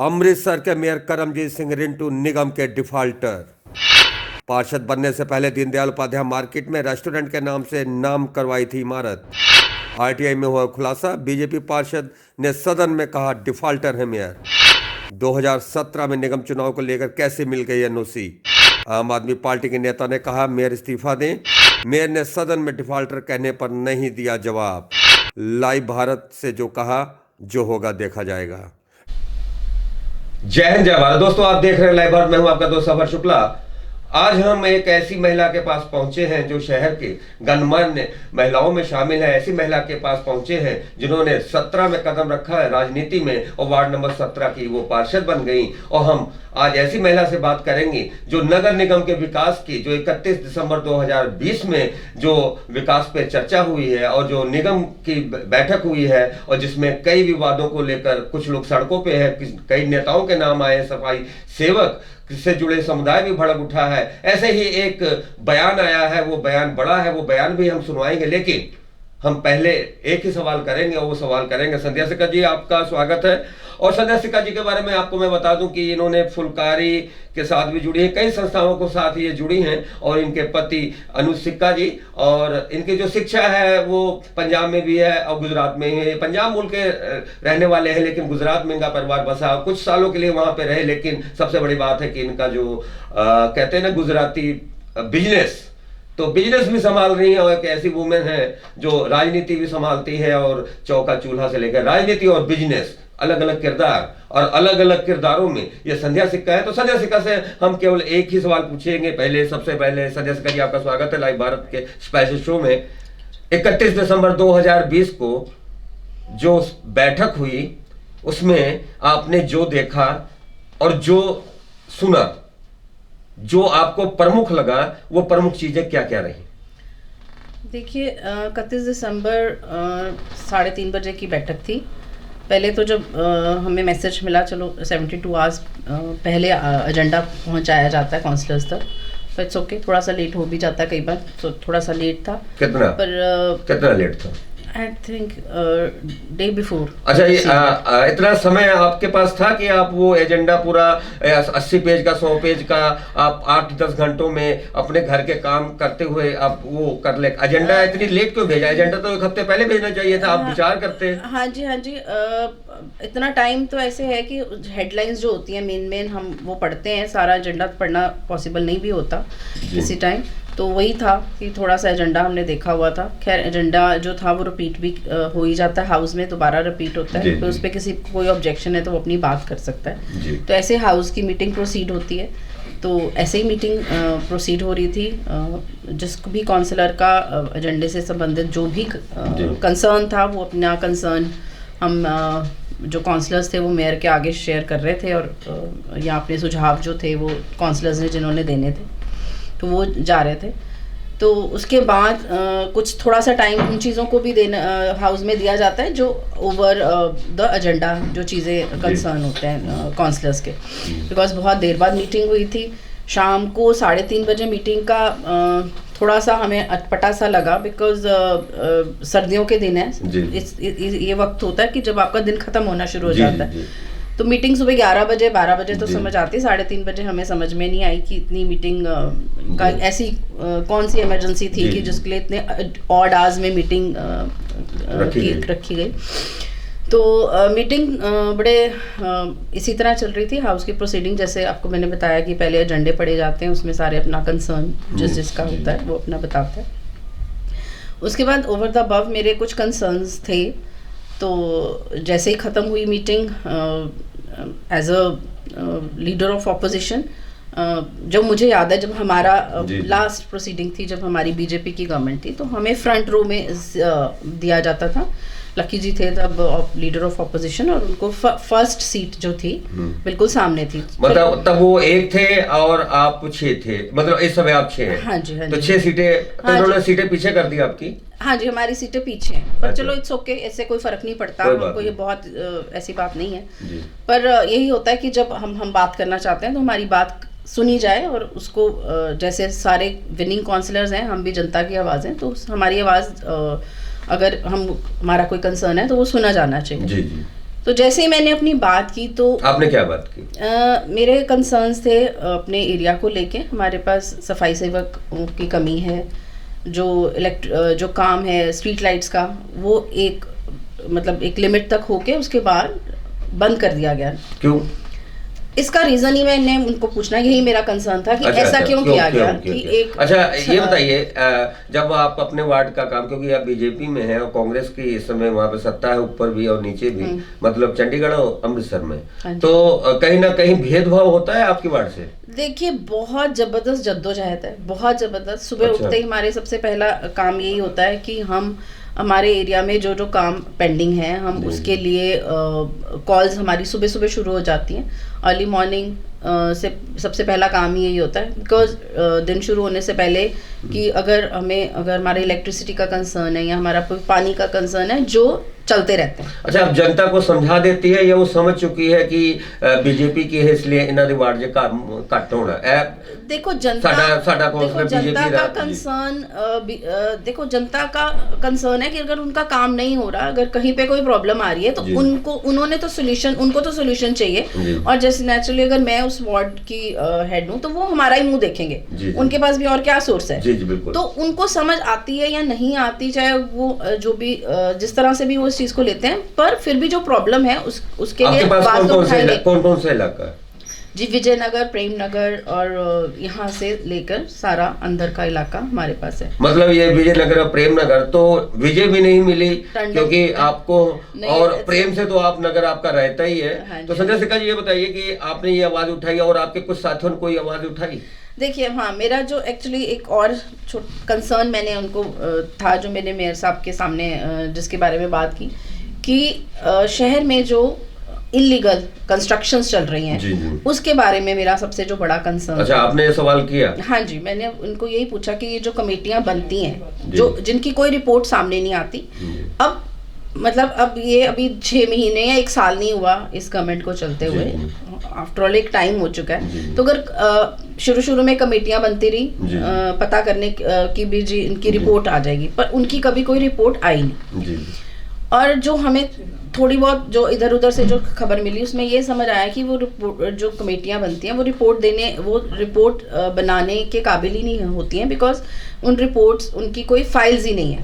अमृतसर के मेयर करमजीत सिंह रिंटू निगम के डिफाल्टर। पार्षद बनने से पहले दीनदयाल उपाध्याय मार्केट में रेस्टोरेंट के नाम से नाम करवाई थी इमारत। आरटीआई में हुआ खुलासा। बीजेपी पार्षद ने सदन में कहा डिफाल्टर है मेयर। 2017 में निगम चुनाव को लेकर कैसे मिल गई एनओसी। आम आदमी पार्टी के नेता ने कहा मेयर इस्तीफा दें। मेयर ने सदन में डिफाल्टर कहने पर नहीं दिया जवाब। लाइव भारत से जो कहा जो होगा देखा जाएगा। जय हिंद जय भारत। दोस्तों, आप देख रहे हैं लाइव भारत। मैं हूं आपका दोस्त सफर शुक्ला। आज हम एक ऐसी महिला के पास पहुंचे हैं जो शहर के गणमान्य महिलाओं में शामिल है। ऐसी महिला के पास पहुंचे हैं जिन्होंने 17 में कदम रखा है राजनीति में और वार्ड नंबर 17 की वो पार्षद बन गई। और हम आज ऐसी महिला से बात करेंगे जो नगर निगम के विकास की, जो 31 दिसंबर 2020 में जो विकास पे चर्चा हुई है और जो निगम की बैठक हुई है और जिसमें कई विवादों को लेकर कुछ लोग सड़कों पे है, कई नेताओं के नाम आए, सफाई सेवक से जुड़े समुदाय भी भड़क उठा है। ऐसे ही एक बयान आया है, वो बयान बड़ा है, वो बयान भी हम सुनवाएंगे। लेकिन हम पहले एक ही सवाल करेंगे और वो सवाल करेंगे संध्या सिक्का जी। आपका स्वागत है। और संध्या सिक्का जी के बारे में आपको मैं बता दूं कि इन्होंने फुलकारी के साथ भी जुड़ी है, कई संस्थाओं को साथ ये जुड़ी हैं। और इनके पति अनुज सिक्का जी, और इनकी जो शिक्षा है वो पंजाब में भी है और गुजरात में है। पंजाब मूल के रहने वाले हैं लेकिन गुजरात में इनका परिवार बसा, कुछ सालों के लिए वहां पे रहे। लेकिन सबसे बड़ी बात है कि इनका जो कहते हैं ना गुजराती बिजनेस, तो बिजनेस भी संभाल रही है और एक ऐसी वुमेन है जो राजनीति भी संभालती है। और चौका चूल्हा से लेकर राजनीति और बिजनेस, अलग अलग किरदार और अलग अलग किरदारों में ये संध्या सिक्का है। तो संध्या सिक्का से हम केवल एक ही सवाल पूछेंगे। सबसे पहले संध्या सिक्का जी, आपका स्वागत है लाइव भारत के स्पेशल शो में। 31 दिसंबर 2020 को जो बैठक हुई उसमें आपने जो देखा और जो सुना, जो आपको प्रमुख लगा, वो प्रमुख चीजें क्या क्या रही? देखिए, 31 दिसंबर 3:30 बजे की बैठक थी। पहले तो जब हमें मैसेज मिला, चलो 72 आवर्स पहले एजेंडा पहुंचाया जाता है काउंसलर्स तक, पर इट्स ओके, थोड़ा सा लेट हो भी जाता है कई बार, तो थोड़ा सा लेट था। कितना लेट था? I think day before. अच्छा, ये इतना समय आपके पास था कि आप वो एजेंडा पूरा 80 पेज का, 100 पेज का आप 8-10 घंटों में अपने घर के काम करते हुए आप वो कर ले? एजेंडा इतनी लेट क्यों भेजा? एजेंडा तो एक हफ्ते पहले भेजना चाहिए था। आप विचार करते। हाँ जी, हाँ जी। इतना टाइम तो ऐसे है कि हेडलाइंस जो होती हैं मेन हम वो पढ़ते हैं। सारा एजेंडा पढ़ना पॉसिबल नहीं भी होता इसी टाइम। तो वही था कि थोड़ा सा एजेंडा हमने देखा हुआ था। खैर, एजेंडा जो था वो रिपीट भी हो ही जाता है हाउस में, दोबारा रिपीट होता है। तो उस पर किसी कोई ऑब्जेक्शन है तो वो अपनी बात कर सकता है। तो ऐसे हाउस की मीटिंग प्रोसीड होती है। तो ऐसे ही मीटिंग प्रोसीड हो रही थी। जिस भी काउंसलर का एजेंडे से संबंधित जो भी कंसर्न था वो अपना कंसर्न हम जो काउंसलर्स थे वो मेयर के आगे शेयर कर रहे थे। और या अपने सुझाव जो थे वो काउंसलर्स ने जिन्होंने देने थे तो वो जा रहे थे। तो उसके बाद कुछ थोड़ा सा टाइम उन चीज़ों को भी देना हाउस में दिया जाता है जो ओवर द एजेंडा जो चीज़ें कंसर्न होते हैं काउंसलर्स के। बिकॉज बहुत देर बाद मीटिंग हुई थी, शाम को 3:30 बजे मीटिंग का थोड़ा सा हमें अटपटा सा लगा। बिकॉज सर्दियों के दिन है, ये वक्त होता है कि जब आपका दिन ख़त्म होना शुरू हो जाता है। तो मीटिंग सुबह 11 बजे 12 बजे तो समझ आती, 3:30 बजे हमें समझ में नहीं आई कि इतनी मीटिंग का ऐसी कौन सी इमरजेंसी थी कि जिसके लिए इतने ऑड आवर्स में मीटिंग रखी गई। तो मीटिंग बड़े इसी तरह चल रही थी। हाउस की प्रोसीडिंग जैसे आपको मैंने बताया कि पहले एजेंडे पढ़े जाते हैं, उसमें सारे अपना कंसर्न जिसका होता है वो अपना बताता है। उसके बाद ओवर द अबव मेरे कुछ कंसर्न्स थे। तो जैसे ही ख़त्म हुई meeting, as a leader of opposition, जब मुझे याद है जब हमारा लास्ट प्रोसीडिंग थी, जब हमारी बीजेपी की गवर्नमेंट थी, तो हमें फ्रंट रो में दिया जाता था। लकी जी थे तब लीडर ऑफ ऑपोजिशन और उनको फर्स्ट सीट जो थी बिल्कुल सामने थी। मतलब तब वो एक थे और आप 6 थे, मतलब इस समय आप 6 हैं। हाँ जी, हाँ जी। तो 6 सीटें, तो उन्होंने सीटें पीछे कर दी आपकी? हाँ जी, हमारी सीटें पीछे हैं। पर चलो इट्स ओके, ऐसे कोई फर्क नहीं पड़ता हमको, ये बहुत ऐसी बात नहीं है। पर यही होता है कि जब हम बात करना चाहते हैं तो हमारी बात सुनी जाए और उसको जैसे सारे विनिंग काउंसलर्स हैं, हम भी जनता की आवाज़ हैं, तो हमारी आवाज़ अगर हमारा कोई कंसर्न है तो वो सुना जाना चाहिए। जी जी। तो जैसे ही मैंने अपनी बात की तो आपने क्या बात की? मेरे कंसर्न्स थे अपने एरिया को लेके। हमारे पास सफाई सेवकों की कमी है, जो काम है स्ट्रीट लाइट्स का वो एक एक लिमिट तक होके उसके बाद बंद कर दिया गया। क्यों? इसका रीजन ही मैंने उनको पूछना, यही मेरा कंसर्न था कि ऐसा क्यों किया गया कि एक ये बताइए, जब आप अपने वार्ड का काम, क्योंकि आप बीजेपी में हैं और कांग्रेस की इस समय वहाँ पे सत्ता है, ऊपर भी और नीचे भी, मतलब चंडीगढ़ और अमृतसर में, तो कहीं ना कहीं भेदभाव होता है आपकी वार्ड से? देखिए, बहुत जबरदस्त जद्दोजहद है, बहुत जबरदस्त। सुबह उठते ही हमारे सबसे पहला काम यही होता है कि हम हमारे एरिया में जो काम पेंडिंग है हम उसके लिए कॉल्स हमारी सुबह सुबह शुरू हो जाती हैं। अर्ली मॉर्निंग से सबसे पहला काम ही यही होता है, बिकॉज दिन शुरू होने से पहले कि अगर हमारे इलेक्ट्रिसिटी का कंसर्न है या हमारा पानी का कंसर्न है जो चलते रहते हैं। अच्छा, अब जनता को समझा देती है या वो समझ चुकी है कि बीजेपी की है इसलिए इन्हों दे वार्ड जे काम घट होना है? देखो जनता का कंसर्न है कि अगर उनका काम नहीं हो रहा, अगर कहीं पे कोई प्रॉब्लम आ रही है तो उनको तो सोल्यूशन चाहिए। और जैसे नेचुरली अगर मैं उस वार्ड की हेड हूँ तो वो हमारा ही मुंह देखेंगे, उनके पास भी और क्या सोर्स है। तो उनको समझ आती है या नहीं आती, चाहे वो जो भी जिस तरह से भी वो इस चीज को लेते हैं, पर फिर भी जो प्रॉब्लम है उसके लिए बात तो उठाएंगे। कौन से इलाका है? जी, विजयनगर, प्रेम नगर और यहाँ से लेकर सारा अंदर का इलाका हमारे पास है। मतलब ये विजयनगर और प्रेम नगर, तो विजय भी नहीं मिली क्योंकि आपको, और प्रेम से तो आप नगर आपका रहता ही है। हाँ, तो संजय सिक्का जी, ये बताइए कि आपने ये आवाज उठाई और आपके कुछ साथियों ने कोई आवाज उठाई? देखिए, हाँ, मेरा जो एक्चुअली एक और कंसर्न मैंने उनको था, जो मैंने मेयर साहब के सामने जिसके बारे में बात की कि शहर में जो इलीगल कंस्ट्रक्शंस चल रही हैं, उसके बारे में मेरा सबसे जो बड़ा कंसर्न। अच्छा, आपने ये सवाल किया? हाँ जी, मैंने उनको यही पूछा कि ये जो कमेटियां बनती हैं जो जिनकी कोई रिपोर्ट सामने नहीं आती, अब ये अभी 6 महीने या 1 साल नहीं हुआ इस गवर्नमेंट को चलते हुए, आफ्टर ऑल एक टाइम हो चुका है। तो अगर शुरू में कमेटियां बनती रही पता करने की भी जी इनकी रिपोर्ट आ जाएगी, पर उनकी कभी कोई रिपोर्ट आई नहीं। और जो हमें थोड़ी बहुत जो इधर उधर से जो खबर मिली उसमें ये समझ आया कि वो जो कमेटियां बनती हैं वो रिपोर्ट बनाने के काबिल ही नहीं होती हैं, बिकॉज उन रिपोर्ट्स उनकी कोई फाइल्स ही नहीं है,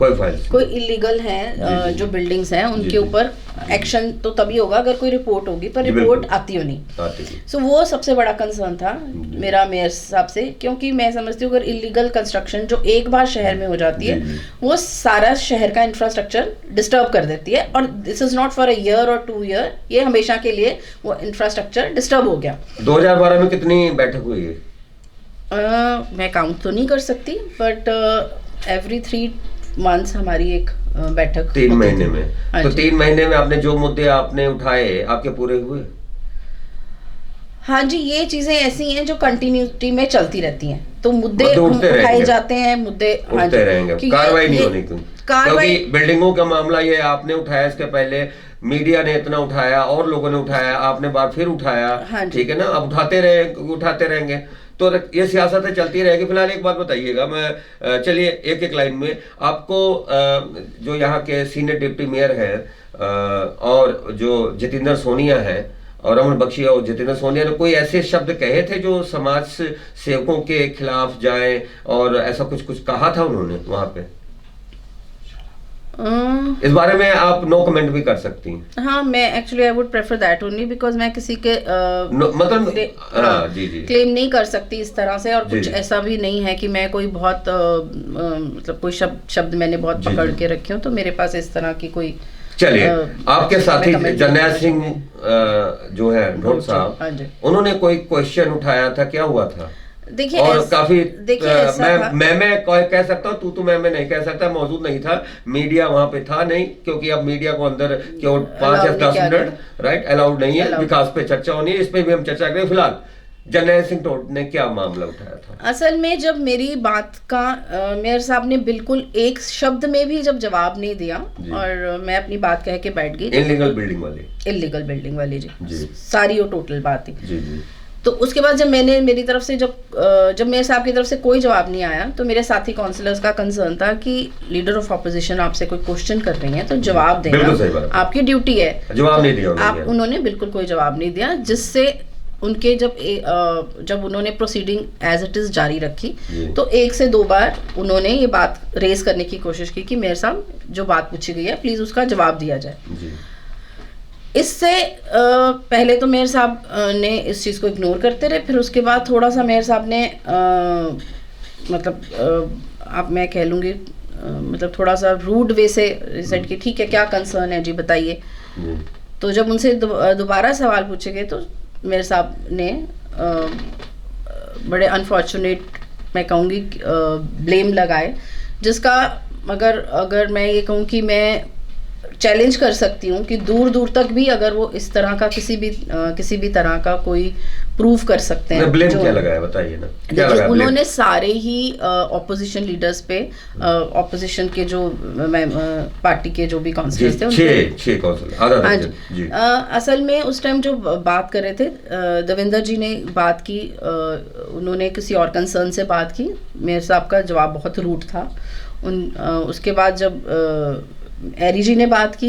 कोई इलीगल हैं जो बिल्डिंग्स हैं उनके ऊपर एक्शन तो तभी होगा अगर कोई रिपोर्ट होगी, पर रिपोर्ट आती हो नहीं। सो वो सबसे बड़ा कंसर्न था मेरा मेयर साहब से, क्योंकि मैं समझती हूँ अगर इलीगल कंस्ट्रक्शन जो एक बार शहर में हो जाती है वो सारा शहर का इंफ्रास्ट्रक्चर डिस्टर्ब कर देती है, और this is not for a year और 2 ईयर, ये हमेशा के लिए वो इंफ्रास्ट्रक्चर डिस्टर्ब हो गया। 2012 में कितनी बैठक हुई है? मैं काउंट तो नहीं कर सकती, बट एवरी 3 मंथ्स हमारी एक बैठक 3 महीने में। तो 3 महीने में आपने जो मुद्दे आपने उठाए आपके पूरे हुए? हाँ जी, ये चीजें ऐसी हैं जो कंटिन्यूटी में चलती रहती हैं, तो मुद्दे उठाए जाते हैं, मुद्दे उठते रहेंगे, कार्रवाई नहीं होनी क्योंकि बिल्डिंगों का मामला ये आपने उठाया, इसके पहले मीडिया ने इतना उठाया और लोगों ने उठाया, आपने बार फिर उठाया, ठीक है ना, अब उठाते रहेंगे तो ये सियासतें चलती रहेगी। फिलहाल एक बात बताइएगा, मैं चलिए एक लाइन में आपको, जो यहाँ के सीनियर डिप्टी मेयर हैं और जो जितेंद्र सोनिया है और रमन बख्शी और जितेंद्र सोनिया ने कोई ऐसे शब्द कहे थे जो समाज सेवकों के खिलाफ जाए, और ऐसा कुछ कहा था उन्होंने वहां पे? इस बारे में आप नो कमेंट भी कर सकती हैं। हाँ, मैं actually I would prefer that only, because मैं किसी के मतलब जी क्लेम नहीं कर सकती इस तरह से, और कुछ ऐसा भी नहीं है कि मैं कोई बहुत मतलब कोई शब्द मैंने बहुत पकड़ के रखे हो, तो मेरे पास इस तरह की कोई। चलिए, आपके साथी जरनैल सिंह जो है ढोट साहब, उन्होंने कोई क्वेश्चन उठाया था, क्या हुआ था? देखिए, और काफी मैं कह सकता हूँ, तू मैं नहीं कह सकता, मौजूद नहीं था, मीडिया वहां पे था नहीं, क्योंकि अब मीडिया को अंदर केवल 5 या 10 मिनट राइट अलाउड नहीं है, विकास पे चर्चा होनी है, इस पे भी हम चर्चा करें। फिलहाल जरनैल सिंह ढोट ने क्या मामला उठाया था? असल में जब मेरी बात का मेयर साहब ने बिल्कुल एक शब्द में भी जब जवाब नहीं दिया और मैं अपनी बात कह के बैठ गई, इलीगल बिल्डिंग वाली जी, सारी वो टोटल बात थी। तो उसके बाद जब मेरी तरफ से जब मेयर साहब की तरफ से कोई जवाब नहीं आया, तो मेरे साथी काउंसलर्स का कंसर्न था कि लीडर ऑफ ऑपोजिशन आपसे कोई क्वेश्चन कर रही हैं तो जवाब देना आपकी ड्यूटी है। जवाब नहीं दिया उन्होंने बिल्कुल कोई जवाब नहीं दिया, जिससे उनके जब उन्होंने प्रोसीडिंग एज इट इज़ जारी रखी तो 1 से 2 बार उन्होंने ये बात रेज करने की कोशिश की कि मेयर साहब जो बात पूछी गई है प्लीज़ उसका जवाब दिया जाए। इससे पहले तो मेयर साहब ने इस चीज़ को इग्नोर करते रहे, फिर उसके बाद थोड़ा सा मेयर साहब ने अब मैं कह लूँगी मतलब थोड़ा सा रूड वे से सेड कि ठीक है क्या कंसर्न है जी बताइए। तो जब उनसे दोबारा सवाल पूछे गए तो मेयर साहब ने बड़े अनफॉर्चुनेट मैं कहूँगी ब्लेम लगाए, जिसका अगर मैं ये कहूँ कि मैं चैलेंज कर सकती हूँ कि दूर दूर तक भी अगर वो इस तरह का किसी भी तरह का कोई प्रूव कर सकते हैं। ब्लेम क्या लगाया बताइए ना, क्या लगाया? उन्होंने सारे ही ऑपोजिशन लीडर्स पे, ऑपोजिशन के जो पार्टी के जो भी काउंसिलर्स थे छह काउंसिलर, हाँ जी, असल में उस टाइम जो बात कर रहे थे देवेंद्र जी ने बात की, उन्होंने किसी और कंसर्न से बात की, मेयर साहब का जवाब बहुत रूट था। उसके बाद जब एरी जी ने बात की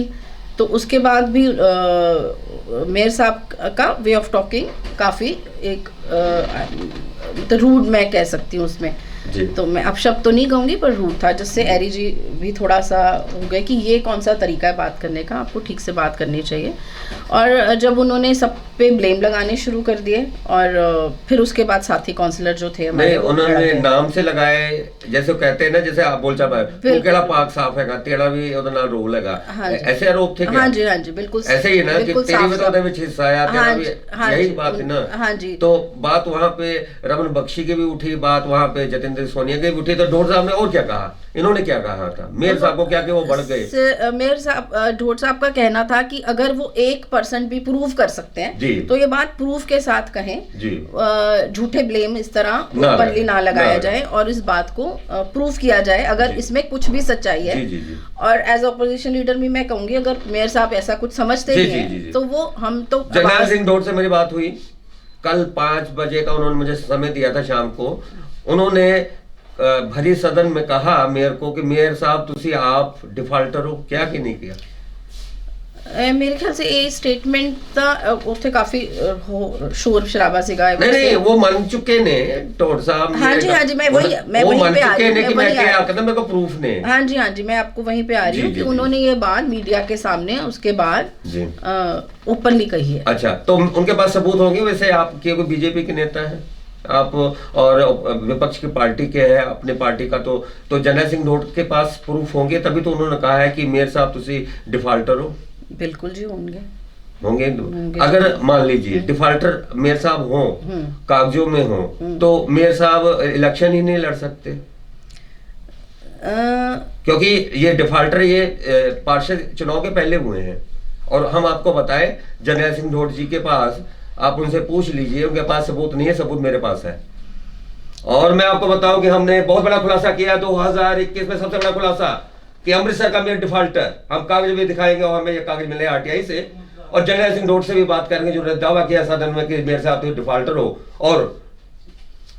तो उसके बाद भी मेयर साहब का वे ऑफ टॉकिंग काफ़ी एक रूड मैं कह सकती हूँ उसमें, तो मैं अब शब्द तो नहीं कहूँगी पर रूड था, जिससे एरी जी भी थोड़ा सा हो गए कि ये कौन सा तरीका है बात करने का, आपको ठीक से बात करनी चाहिए। और जब उन्होंने सब पे ब्लेम लगाने शुरू कर दिए और फिर उसके बाद साथी काउंसलर जो थे हमारे उन्होंने नाम से लगाए, जैसे कहते हैं ना, जैसे आप बोल चाहे वो केड़ा पाक साफ हैगा तेरा भी ਉਹਦਾ ਨਾਲ ਰੋਲ ਹੈਗਾ, ऐसे आरोप थे क्या? हाँ जी बिल्कुल ऐसे ही ना कि तेरी भी तो ਉਹਦੇ ਵਿੱਚ हिस्सा है, तेरा भी यही बात है ना। हाँ जी, तो बात वहाँ पे रमन बख्शी की भी उठी, बात वहाँ पे जतिंदर सोनिया की भी उठी, तो ढोड साहब ने और क्या कहा? इन्होंने क्या कहा था मेयर साहब को, क्या कि वो बढ़ गए? मेयर साहब ढोड साहब का कहना था कि अगर वो 1% भी प्रूव कर सकते हैं तो ये बात प्रूफ के साथ कहें, झूठे ब्लेम इस तरह ओपनली ना लगाया जाए और इस बात को प्रूफ किया जाए अगर इसमें कुछ भी सच्चाई है। और एज ऑपोजिशन लीडर भी मैं कहूंगी अगर मेयर साहब ऐसा कुछ समझते भी हैं तो वो हम तो जर्नैल सिंह ढोड से मेरी बात हुई कल 5 बजे का, उन्होंने मुझे समय दिया था शाम को। उन्होंने भरी सदन में कहा मेयर को कि मेयर साहब तुसी आप डिफाल्टर हो, क्या कि नहीं किया? मेरे ख्याल से ये स्टेटमेंट था ਉੱਥੇ ਕਾਫੀ शोर शराबा ਸੀਗਾ। नहीं वो मान चुके ने ढोड साहब। हाँ जी मैं वहीं पे आ रही हूँ, मेरे को प्रूफ ने। हाँ जी मैं आपको वहीं पे आ रही हूँ कि उन्होंने ये बात मीडिया के सामने उसके बाद ओपनली कही है। अच्छा, तो उनके पास सबूत होंगे? वैसे आप क्योंकि बीजेपी के नेता हैं आप और विपक्ष की पार्टी के हैं अपने पार्टी का, तो जर्नैल सिंह ढोड के पास प्रूफ होंगे, तभी तो उन्होंने कहा है कि मेयर साहब तुसी डिफाल्टर हो। बिल्कुल जी होंगे। अगर मान लीजिए डिफाल्टर मेयर साहब हो, कागजों में हो, तो मेयर साहब इलेक्शन ही नहीं लड़ सकते क्योंकि ये डिफाल्टर ये पार्षद चुनाव के पहले हुए हैं। और हम आपको बताएं जर्नैल सिंह ढोड जी के पास, आप उनसे पूछ लीजिए, उनके पास सबूत नहीं है, सबूत मेरे पास है। और मैं आपको बताऊं कि हमने बहुत बड़ा खुलासा किया 2021 में, सबसे बड़ा खुलासा कि अमृतसर का मेयर डिफाल्टर, हम कागज भी दिखाएंगे और हमें ये कागज मिले आरटीआई से, और जर्नैल सिंह ढोड से भी बात करेंगे जो दावा किया सदन में कि मेयर साहब तो डिफाल्टर हो। और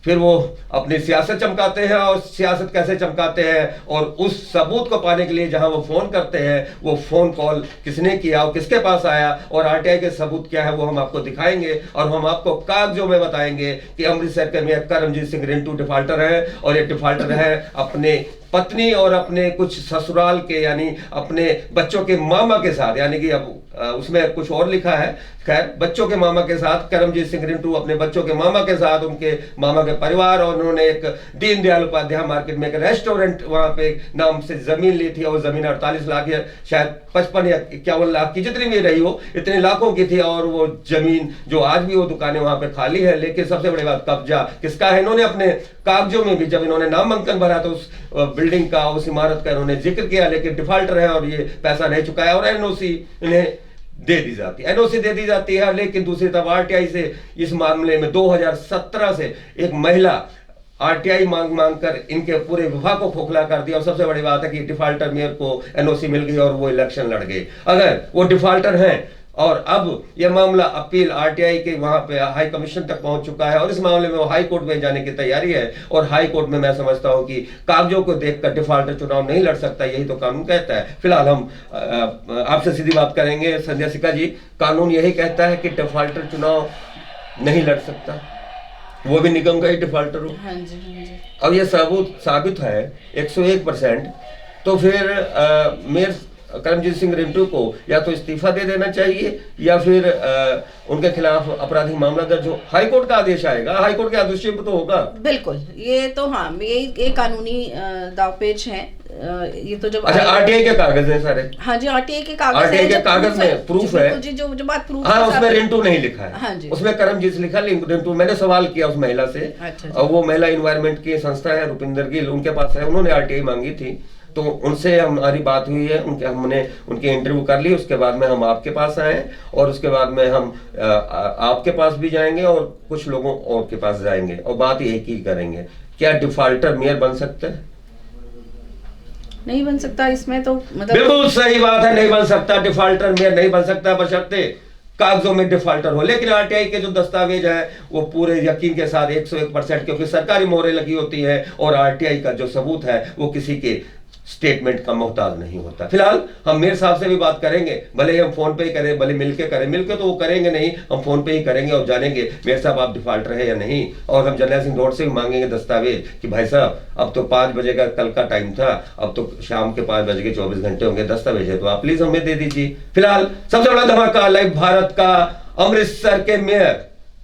फिर वो अपनी सियासत चमकाते हैं, और सियासत कैसे चमकाते हैं, और उस सबूत को पाने के लिए जहां वो फोन करते हैं, वो फोन कॉल किसने किया और किसके पास आया और आरटीआई के सबूत क्या है, वो हम आपको दिखाएंगे और हम आपको कागजों में बताएंगे कि अमृतसर के मेयर करमजीत सिंह रिंटू डिफाल्टर है, और ये डिफाल्टर है अपने पत्नी और अपने कुछ ससुराल के यानी अपने बच्चों के मामा के साथ, यानी कि अब उसमें कुछ और लिखा है, खैर बच्चों के मामा के साथ, करमजीत सिंह रिंटू अपने बच्चों के मामा के साथ, उनके मामा के परिवार, और उन्होंने एक दीनदयाल उपाध्याय मार्केट में एक रेस्टोरेंट वहां पे नाम से जमीन ली थी, और जमीन 48 लाख या शायद 55 या 51 लाख की जितनी भी रही हो, इतने लाखों की थी। और वो जमीन जो आज भी वो दुकानें वहां पे खाली है, लेकिन सबसे बड़ी बात कब्जा किसका है, इन्होंने अपने कागजों में भी जब इन्होंने नामांकन भरा तो उस बिल्डिंग का, उस इमारत का इन्होंने जिक्र किया, लेकिन डिफाल्टर है और ये पैसा नहीं चुकाया और एनओसी इन्हें दे दी जाती है, एनओसी दे दी जाती है। लेकिन दूसरी तरफ आरटीआई से इस मामले में 2017 से एक महिला आरटीआई मांग कर इनके पूरे विभाग को खोखला कर दिया। और सबसे बड़ी बात है कि डिफाल्टर मेयर को एनओसी मिल गई और वो इलेक्शन लड़ गए। अगर वो डिफाल्टर हैं और अब यह मामला अपील आरटीआई के वहां पे हाई कमीशन तक पहुंच चुका है और इस मामले में वो हाई कोर्ट में जाने की तैयारी है। और हाई कोर्ट में मैं समझता हूं कि कागजों को देखकर डिफॉल्टर चुनाव नहीं लड़ सकता, यही तो कानून कहता है। फिलहाल हम आपसे सीधी बात करेंगे। संजय सिक्का जी, कानून यही कहता है कि डिफॉल्टर चुनाव नहीं लड़ सकता, वो भी निगम का ही डिफॉल्टर हो। हाँ जी, हाँ जी। अब ये सबूत साबित है 101%, तो फिर मेयर करमजीत सिंह रिंटू को या तो इस्तीफा दे देना चाहिए या फिर उनके खिलाफ आपराधिक मामला दर्ज हो। हाई कोर्ट का आदेश आएगा, हाई कोर्ट के आदेश पे तो होगा। बिल्कुल, ये तो हाँ, ये कानूनी दावपेच है। ये तो जब अच्छा, आरटीआई के कागज हैं सारे। हाँ जी, आरटीआई के कागज आरटीआई हैं, के जब कागज में प्रूफ है जी, जो बात प्रूफ हाँ, उसमें रिंटू नहीं लिखा है। हाँ जी, उसमें करमजीत लिखा, रिंटू। मैंने सवाल किया उस महिला से, अच्छा, और वो महिला एनवायरमेंट की संस्था है रुपिंदर गिल, उनके पास है, उन्होंने आरटीआई मांगी थी, तो उनसे हमारी बात हुई है, हमने उनकी इंटरव्यू कर ली। उसके बाद में हम आपके पास आए और उसके बाद में हम आपके पास भी जाएंगे और कुछ लोगों और के पास जाएंगे और बात एक ही करेंगे, क्या डिफॉल्टर मेयर बन सकते हैं? नहीं बन सकता। इसमें तो मतलब बिल्कुल सही बात है, नहीं बन सकता डिफॉल्टर मेयर, नहीं बन सकता बशर्ते कागजों में डिफॉल्टर हो। लेकिन आरटीआई के जो दस्तावेज है वो पूरे यकीन के साथ 101%, क्योंकि सरकारी मोहरें लगी होती है और आरटीआई का जो सबूत है वो किसी के स्टेटमेंट का मोहताज नहीं होता। फिलहाल हम मेयर साहब से भी बात करेंगे, भले ही हम फोन पे ही करें, भले मिलके करें, मिलके तो वो करेंगे नहीं, हम फोन पे ही करेंगे और जानेंगे मेयर साहब आप डिफॉल्टर है या नहीं। और हम जर्नैल सिंह ढोट से भी मांगेंगे दस्तावेज कि भाई साहब अब तो 5 बजे का कल का टाइम था, अब तो शाम के 5 बजे के 24 घंटे होंगे, दस्तावेज है तो आप प्लीज हमें दे दीजिए। फिलहाल सबसे बड़ा धमाका लाइव भारत का, अमृतसर के मेयर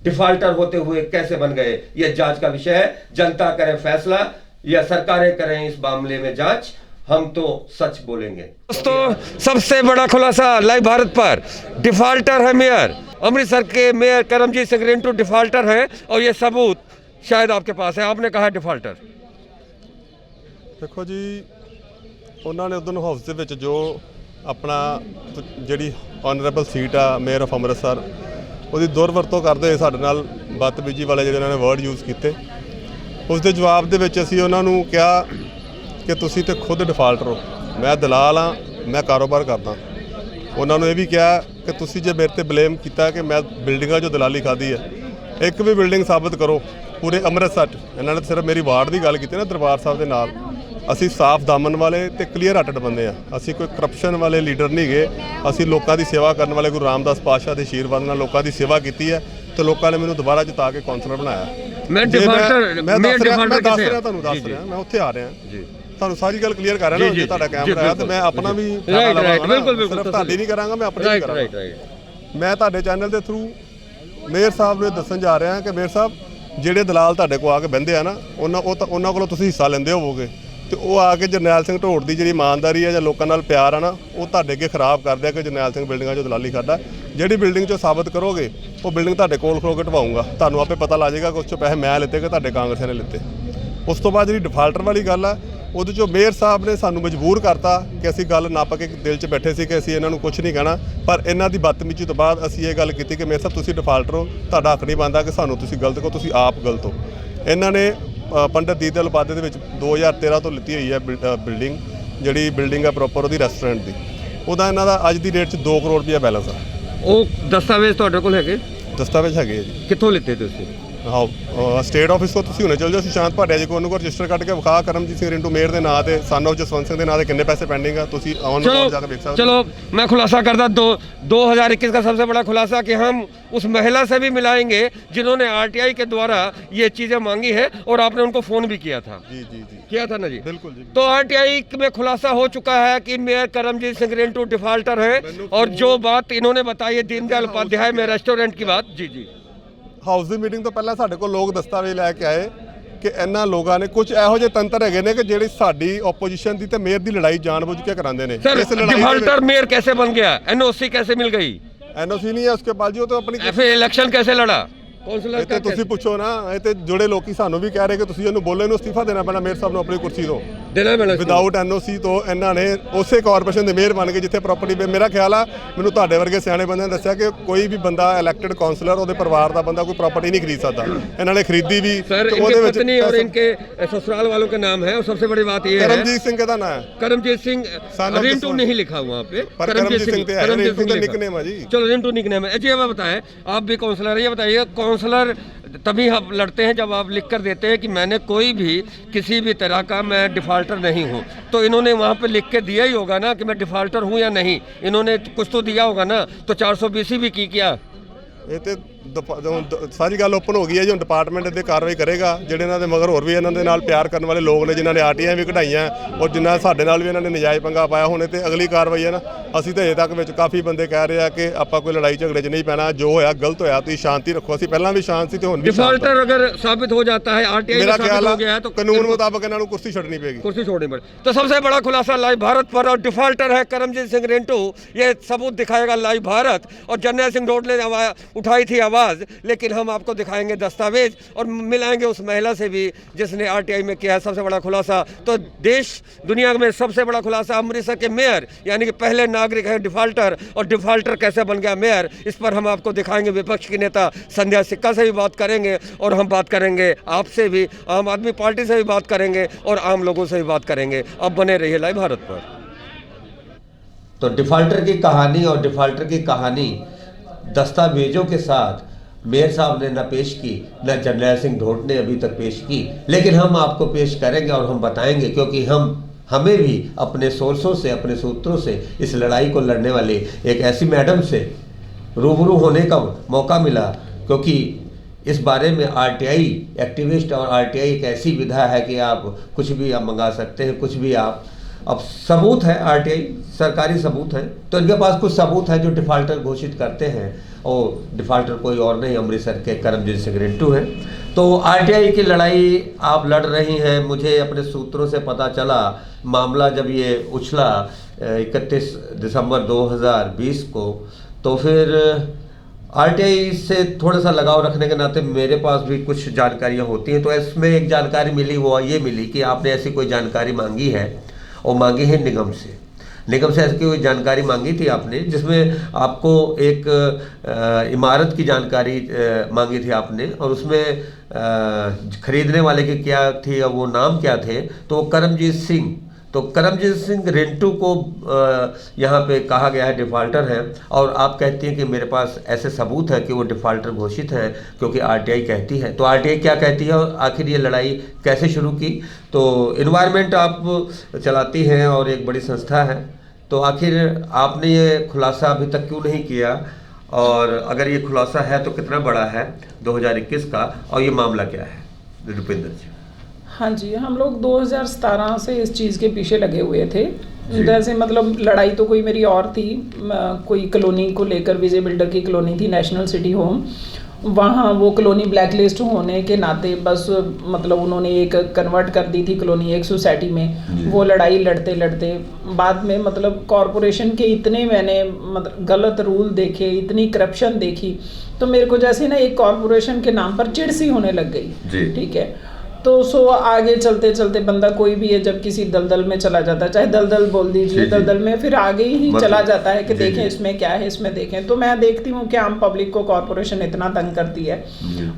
डिफॉल्टर होते हुए कैसे बन गए, यह जांच का विषय है। जनता करे फैसला या सरकारें करें इस मामले में जांच, हम तो सच बोलेंगे। दोस्तों, सबसे बड़ा खुलासा लाइव भारत पर, डिफॉल्टर है मेयर। अमृतसर के मेयर करमजीत सिंह रिंटू डिफॉल्टर है और ये सबूत शायद आपके पास है। आपने कहा डिफॉल्टर। देखो जी, उन्होंने उदन हाउस ਦੇ ਵਿੱਚ ਜੋ ਆਪਣਾ ਜਿਹੜੀ ਆਨਰੇਬਲ ਸੀਟ ਆ ਮੇਅਰ ਆਫ ਅੰਮ੍ਰਿਤਸਰ, ਉਹਦੀ ਦੁਰਵਰਤੋਂ ਕਰਦੇ ਹੋਏ ਸਾਡੇ ਨਾਲ ਬਦਤਮੀਜ਼ੀ ਵਾਲੇ ਜਿਹੜੇ ਉਹਨਾਂ ਨੇ ਵਰਡ ਯੂਜ਼ ਕੀਤੇ, ਉਸ ਦੇ ਜਵਾਬ ਦੇ ਵਿੱਚ ਅਸੀਂ ਉਹਨਾਂ ਨੂੰ ਕਿਹਾ ਕਿ ਤੁਸੀਂ ਤੇ ਖੁਦ ਡਿਫਾਲਟਰ ਹੋ, ਮੈਂ ਦਲਾਲ ਹਾਂ, ਮੈਂ ਕਾਰੋਬਾਰ ਕਰਦਾ। ਉਹਨਾਂ ਨੂੰ ਇਹ ਵੀ ਕਿਹਾ ਕਿ ਤੁਸੀਂ ਜੇ ਮੇਰੇ ਤੇ ਬਲੇਮ ਕੀਤਾ ਕਿ ਮੈਂ ਬਿਲਡਿੰਗਾਂ 'ਚੋਂ ਦਲਾਲੀ ਖਾਧੀ ਹੈ, ਇੱਕ ਵੀ ਬਿਲਡਿੰਗ ਸਾਬਤ ਕਰੋ ਪੂਰੇ ਅੰਮ੍ਰਿਤਸਰ 'ਚ। ਇਹਨਾਂ ਨੇ ਸਿਰਫ ਮੇਰੀ ਵਾਰਡ ਦੀ ਗੱਲ ਕੀਤੀ ਨਾ, ਦਰਬਾਰ ਸਾਹਿਬ ਦੇ ਨਾਲ। ਅਸੀਂ ਸਾਫ਼ ਦਾਮਨ ਵਾਲੇ ਤੇ ਕਲੀਅਰ ਹਾਰਟਡ ਬੰਦੇ ਆ, ਅਸੀਂ ਕੋਈ ਕਰਪਸ਼ਨ ਵਾਲੇ ਲੀਡਰ ਨਹੀਂ ਗਏ। ਅਸੀਂ ਲੋਕਾਂ ਦੀ ਸੇਵਾ ਕਰਨ ਵਾਲੇ ਗੁਰੂ ਰਾਮਦਾਸ ਪਾਤਸ਼ਾਹ ਦੇ ਆਸ਼ੀਰਵਾਦ ਨਾਲ ਲੋਕਾਂ ਦੀ ਸੇਵਾ ਕੀਤੀ ਹੈ ਤੇ ਲੋਕਾਂ ਨੇ ਮੈਨੂੰ ਦੁਬਾਰਾ ਜਿਤਾ ਕੇ ਕੌਂਸਲਰ ਬਣਾਇਆ। ਮੈਂ ਦੱਸ ਰਿਹਾ ਤੁਹਾਨੂੰ, ਦੱਸ ਰਿਹਾ, ਮੈਂ ਉੱਥੇ ਆ ਰਿਹਾ ਜੀ, ਤੁਹਾਨੂੰ ਸਾਰੀ ਗੱਲ ਕਲੀਅਰ ਕਰ ਰਿਹਾ ਨਾ। ਜੇ ਤੁਹਾਡਾ ਕੈਮਰਾ ਹੈ ਤੇ ਮੈਂ ਆਪਣਾ ਵੀ ਸਿਰਫ ਤੁਹਾਡੀ ਨਹੀਂ ਕਰਾਂਗਾ, ਮੈਂ ਆਪਣੀ ਵੀ ਕਰਾਂਗਾ। ਮੈਂ ਤੁਹਾਡੇ ਚੈਨਲ ਦੇ ਥਰੂ ਮੇਅਰ ਸਾਹਿਬ ਨੂੰ ਦੱਸਣ ਜਾ ਰਿਹਾ ਕਿ ਮੇਅਰ ਸਾਹਿਬ, ਜਿਹੜੇ ਦਲਾਲ ਤੁਹਾਡੇ ਕੋਲ ਆ ਕੇ ਬਹਿੰਦੇ ਆ ਨਾ, ਉਹਨਾਂ ਕੋਲੋਂ ਤੁਸੀਂ ਹਿੱਸਾ ਲੈਂਦੇ ਹੋਵੋਗੇ ਤੇ ਉਹ ਆ ਕੇ ਜਰਨੈਲ ਸਿੰਘ ਢੋਟ ਦੀ ਜਿਹੜੀ ਇਮਾਨਦਾਰੀ ਹੈ ਜਾਂ ਲੋਕਾਂ ਨਾਲ ਪਿਆਰ ਆ ਨਾ, ਉਹ ਤੁਹਾਡੇ ਅੱਗੇ ਖਰਾਬ ਕਰਦੇ ਆ ਕਿ ਜਰਨੈਲ ਸਿੰਘ ਬਿਲਡਿੰਗਾਂ 'ਚੋਂ ਦਲਾਲੀ ਕਰਦਾ। ਜਿਹੜੀ ਬਿਲਡਿੰਗ 'ਚੋਂ ਸਾਬਤ ਕਰੋਗੇ ਉਹ ਬਿਲਡਿੰਗ ਤੁਹਾਡੇ ਕੋਲ ਖਲੋ ਕੇ ਢਵਾਊਂਗਾ, ਤੁਹਾਨੂੰ ਆਪੇ ਪਤਾ ਲੱਗ ਜਾਏਗਾ ਕਿ ਉਸ 'ਚੋਂ ਪੈਸੇ ਮੈਂ ਲਿੱਤੇ ਕਿ ਤੁਹਾਡੇ ਕਾਂਗਰਸੀਆਂ ਨੇ ਲਿੱਤੇ। ਉਸ ਤੋਂ ਬਾਅਦ ਜਿਹੜੀ ਡਿਫਾਲਟਰ ਵਾਲੀ ਗੱਲ ਆ, ਉਹਦੇ 'ਚੋਂ ਮੇਅਰ ਸਾਹਿਬ ਨੇ ਸਾਨੂੰ ਮਜਬੂਰ ਕਰਤਾ ਕਿ ਅਸੀਂ ਗੱਲ ਨੱਪ ਕੇ ਦਿਲ 'ਚ ਬੈਠੇ ਸੀ ਕਿ ਅਸੀਂ ਇਹਨਾਂ ਨੂੰ ਕੁਝ ਨਹੀਂ ਕਹਿਣਾ, ਪਰ ਇਹਨਾਂ ਦੀ ਬਦਤਮੀਜ਼ੀ ਤੋਂ ਬਾਅਦ ਅਸੀਂ ਇਹ ਗੱਲ ਕੀਤੀ ਕਿ ਮੇਅਰ ਸਾਹਿਬ ਤੁਸੀਂ ਡਿਫਾਲਟਰ ਹੋ, ਤੁਹਾਡਾ ਹੱਕ ਨਹੀਂ ਬਣਦਾ ਕਿ ਸਾਨੂੰ ਤੁਸੀਂ ਗਲਤ ਕਹੋ, ਤੁਸੀਂ ਆਪ ਗਲਤ ਹੋ। ਇਹਨਾਂ ਨੇ ਪੰਡਿਤ ਦੀਨ ਦਇਆਲ ਉਪਾਧਿਆਏ ਦੇ ਵਿੱਚ 2013 ਤੋਂ ਲਿੱਤੀ ਹੋਈ ਹੈ ਬਿਲਡਿੰਗ, ਜਿਹੜੀ ਬਿਲਡਿੰਗ ਹੈ ਪ੍ਰੋਪਰ ਉਹਦੀ ਰੈਸਟੋਰੈਂਟ ਦੀ, ਉਹਦਾ ਇਹਨਾਂ ਦਾ ਅੱਜ ਦੀ ਡੇਟ 'ਚ 2 ਕਰੋੜ ਰੁਪਇਆ ਬੈਲੈਂਸ ਆ। ਉਹ ਦਸਤਾਵੇਜ਼ ਤੁਹਾਡੇ ਕੋਲ ਹੈਗੇ? ਦਸਤਾਵੇਜ਼ ਹੈਗੇ ਜੀ। ਕਿੱਥੋਂ ਲਿੱਤੇ ਤੁਸੀਂ? ਹਾਂ, ਸਟੇਟ ਆਫਿਸ ਤੋਂ ਤੁਸੀਂ ਹੁਣੇ ਚਲ ਜਾਓ, ਸੁਸ਼ਾਂਤ ਭਾਟਿਆ ਜੀ ਕੋਲ ਉਹਨੂੰ ਰਜਿਸਟਰ ਕੱਢ ਕੇ ਵਿਖਾ, ਕਰਮਜੀਤ ਸਿੰਘ ਰਿੰਟੂ ਮੇਅਰ ਦੇ ਨਾਂ ਤੇ, ਸਨ ਆਫ ਜਸਵੰਤ ਸਿੰਘ ਦੇ ਨਾਂ ਤੇ ਕਿੰਨੇ ਪੈਸੇ ਪੈਂਡਿੰਗ ਆ, ਤੁਸੀਂ ऑनलाइन जाकर देख सकते हो। चलो मैं खुलासा करता 2021 का सबसे बड़ा खुलासा कि हम उस महिला से भी मिलाएंगे जिन्होंने आरटीआई के द्वारा ये चीजें मांगी है और आपने उनको फोन भी किया था। जी जी जी, किया था ना जी? बिल्कुल जी। तो आरटीआई में खुलासा हो चुका है कि मेयर करमजीत सिंह रिंटू डिफॉल्टर है और जो बात इन्होंने बताई है दीनदयाल उपाध्याय में रेस्टोरेंट की बात, जी जी, ਹਾਊਸ ਦੀ ਮੀਟਿੰਗ ਤੋਂ ਪਹਿਲਾਂ ਸਾਡੇ ਕੋਲ ਲੋਕ ਦਸਤਾਵੇਜ਼ ਲੈ ਕੇ ਆਏ ਕਿ ਇਹਨਾਂ ਲੋਕਾਂ ਨੇ ਕੁਝ ਇਹੋ ਜਿਹੇ ਤੰਤਰ ਹੈਗੇ ਨੇ ਕਿ ਜਿਹੜੀ ਸਾਡੀ ਆਪੋਜੀਸ਼ਨ ਦੀ ਤੇ ਮੇਅਰ ਦੀ ਲੜਾਈ ਜਾਣਬੁੱਝ ਕੇ ਕਰਾਉਂਦੇ ਨੇ। सर डिफॉल्टर मेयर कैसे बन गया? एनओसी कैसे मिल गई? एनओसी नहीं है उसके बाद, जो तो अपनी फिर इलेक्शन कैसे लड़ा? ਕੌਂਸਲਰ ਇਹ ਤੇ ਤੁਸੀਂ ਪੁੱਛੋ ਨਾ, ਇਹ ਤੇ ਜੁੜੇ ਲੋਕੀ ਸਾਨੂੰ ਵੀ ਕਹਿ ਰਹੇ ਕਿ ਤੁਸੀਂ ਇਹਨੂੰ ਬੋਲੇ ਨੂੰ ਅਸਤੀਫਾ ਦੇਣਾ ਪੈਣਾ ਮੇਅਰ ਸਾਹਿਬ ਨੂੰ ਆਪਣੀ ਕੁਰਸੀ ਤੋਂ ਦੇਣਾ ਪੈਣਾ ਵਿਦਆਊਟ ਐਨਓਸੀ ਤੋਂ। ਇਹਨਾਂ ਨੇ ਉਸੇ ਕਾਰਪੋਰੇਸ਼ਨ ਦੇ ਮੇਅਰ ਬਣ ਕੇ ਜਿੱਥੇ ਪ੍ਰਾਪਰਟੀ ਮੇਰਾ ਖਿਆਲ ਆ, ਮੈਨੂੰ ਤੁਹਾਡੇ ਵਰਗੇ ਸਿਆਣੇ ਬੰਦਿਆਂ ਨੇ ਦੱਸਿਆ ਕਿ ਕੋਈ ਵੀ ਬੰਦਾ ਇਲੈਕਟਡ ਕਾਉਂਸਲਰ ਉਹਦੇ ਪਰਿਵਾਰ ਦਾ ਬੰਦਾ ਕੋਈ ਪ੍ਰਾਪਰਟੀ ਨਹੀਂ ਖਰੀਦ ਸਕਦਾ। ਇਹਨਾਂ ਨੇ ਖਰੀਦੀ ਵੀ सर, इनके पत्नी और इनके ससुराल वालों के नाम है, और सबसे बड़ी बात ये है करमजीत सिंह का नाम है, Karamjit Singh, Son of Rintu the नहीं लिखा हुआ वहाँ पे, पर करमजीत सिंह तो है, करमजीत रिंटू सिंह का लिखा। निकनेम है जी। चलो रिंटू निकनेम है। जी, अब बताएं, आप भी काउंसलर है, ये बताइए काउंसलर तभी हम लड़ते हैं जब आप लिख कर देते हैं कि मैंने कोई भी किसी भी तरह का मैं डिफाल्टर नहीं हूँ। तो इन्होंने वहाँ पे लिख के दिया ही होगा ना कि मैं डिफाल्टर हूँ या नहीं, इन्होंने कुछ तो दिया होगा ना। तो 420 भी की क्या? ਇਹ ਤੇ ਸਾਰੀ ਗੱਲ ਓਪਨ ਹੋ ਗਈ ਹੈ ਜੀ। ਹੁਣ ਡਿਪਾਰਟਮੈਂਟ ਇਹਦੇ ਕਾਰਵਾਈ ਕਰੇਗਾ। ਜਿਹੜੇ ਇਹਨਾਂ ਦੇ ਮਗਰ ਹੋਰ ਵੀ ਇਹਨਾਂ ਦੇ ਨਾਲ ਪਿਆਰ ਕਰਨ ਵਾਲੇ ਲੋਕ ਨੇ, ਜਿਨ੍ਹਾਂ ਨੇ ਆਰਟੀਆਈ ਵੀ ਕਢਾਈਆਂ ਔਰ ਜਿਨ੍ਹਾਂ ਸਾਡੇ ਨਾਲ ਵੀ ਇਹਨਾਂ ਨੇ ਨਜਾਇਜ਼ ਪੰਗਾ ਪਾਇਆ, ਹੁਣ ਇਹ ਤੇ ਅਗਲੀ ਕਾਰਵਾਈ ਹੈ ਨਾ। ਅਸੀਂ ਤਾਂ ਅਜੇ ਤੱਕ ਵਿੱਚ ਕਾਫੀ ਬੰਦੇ ਕਹਿ ਰਹੇ ਆ ਕਿ ਆਪਾਂ ਕੋਈ ਲੜਾਈ ਝਗੜੇ 'ਚ ਨਹੀਂ ਪੈਣਾ, ਜੋ ਹੋਇਆ ਗਲਤ ਹੋਇਆ, ਤੁਸੀਂ ਸ਼ਾਂਤੀ ਰੱਖੋ। ਅਸੀਂ ਪਹਿਲਾਂ ਵੀ ਸ਼ਾਂਤ ਸੀ ਤੇ ਹੁਣ ਵੀ ਸ਼ਾਂਤ ਹਾਂ। डिफॉल्टर अगर साबित हो जाता है, आरटीआई मेरा साबित ख्याल हो गया है तो कानून मुताबिक ਇਹਨਾਂ ਨੂੰ ਕੁਰਸੀ ਛੱਡਣੀ ਪਏਗੀ। कुर्सी छोड़नी पड़े। तो सबसे बड़ा खुलासा लाइव भारत पर, और डिफॉल्टर है करमजीत सिंह रिंटू, ये सबूत दिखाएगा लाइव भारत। और जर्नैल सिंह डोट ने उठाई थी आवाज़, लेकिन हम आपको दिखाएंगे दस्तावेज और मिलाएंगे उस महिला से भी जिसने आरटीआई में किया है सबसे बड़ा खुलासा। तो देश दुनिया में सबसे बड़ा खुलासा, अमृतसर के मेयर यानी कि पहले नागरिक है डिफॉल्टर, और डिफॉल्टर कैसे बन गया मेयर, इस पर हम आपको दिखाएंगे। विपक्ष की नेता संध्या सिक्का से भी बात करेंगे, और हम बात करेंगे आपसे भी, आम आदमी पार्टी से भी बात करेंगे, और आम लोगों से भी बात करेंगे। अब बने रहिए लाइव भारत पर। तो डिफॉल्टर की कहानी, और डिफॉल्टर की कहानी दस्तावेजों के साथ मेयर साहब ने न पेश की, न जर्नैल सिंह ढोट ने अभी तक पेश की, लेकिन हम आपको पेश करेंगे और हम बताएंगे, क्योंकि हमें भी अपने सोर्सों से, अपने सूत्रों से इस लड़ाई को लड़ने वाली एक ऐसी मैडम से रूबरू होने का मौका मिला, क्योंकि इस बारे में आरटीआई एक्टिविस्ट और आरटीआई एक ऐसी विधा है कि आप कुछ भी आप मंगा सकते हैं, कुछ भी आप, अब सबूत है, आरटीआई सरकारी सबूत है, तो इनके पास कुछ सबूत है जो डिफॉल्टर घोषित करते हैं, और डिफॉल्टर कोई और नहीं अमृतसर के करमजीत सिंह रिंटू हैं। तो आरटीआई की लड़ाई आप लड़ रही हैं। मुझे अपने सूत्रों से पता चला, मामला जब ये उछला 31 दिसंबर 2020 को, तो फिर आरटीआई से थोड़ा सा लगाव रखने के नाते मेरे पास भी कुछ जानकारियाँ होती हैं। तो इसमें एक जानकारी मिली, वो ये मिली कि आपने ऐसी कोई जानकारी मांगी है, और मांगी है निगम से। निगम से ऐसी कोई जानकारी मांगी थी आपने, जिसमें आपको एक इमारत की जानकारी मांगी थी आपने, और उसमें खरीदने वाले की क्या थी और वो नाम क्या थे, तो करमजीत सिंह। तो करमजीत सिंह रिंटू को यहाँ पे कहा गया है डिफ़ॉल्टर हैं, और आप कहती हैं कि मेरे पास ऐसे सबूत हैं कि वो डिफ़ॉल्टर घोषित हैं, क्योंकि आरटीआई कहती है। तो आरटीआई क्या कहती है, और आखिर ये लड़ाई कैसे शुरू की? तो इन्वायरमेंट आप चलाती हैं और एक बड़ी संस्था है, तो आखिर आपने ये खुलासा अभी तक क्यों नहीं किया, और अगर ये खुलासा है तो कितना बड़ा है 2021 का, और ये मामला क्या है रुपिंदर जी? हाँ जी, हम लोग 2017 से इस चीज़ के पीछे लगे हुए थे। जैसे मतलब लड़ाई तो कोई मेरी और थी, कोई कॉलोनी को लेकर, विजय बिल्डर की कॉलोनी थी, नेशनल सिटी होम, वहाँ वो कॉलोनी ब्लैकलिस्ट होने के नाते बस मतलब उन्होंने एक कन्वर्ट कर दी थी कॉलोनी एक सोसाइटी में। वो लड़ाई लड़ते लड़ते बाद में मतलब कॉरपोरेशन के इतने मैंने मतलब गलत रूल देखे, इतनी करप्शन देखी, तो मेरे को जैसे ना एक कॉरपोरेशन के नाम पर चिढ़ सी होने लग गई। ठीक है, तो सो आगे चलते चलते बंदा कोई भी है जब किसी दलदल में चला जाता है, चाहे दलदल बोल दीजिए, दलदल में फिर आगे ही चला जाता है कि देखें इसमें क्या है, इसमें देखें। तो मैं देखती हूँ कि आम पब्लिक को कॉरपोरेशन इतना तंग करती है,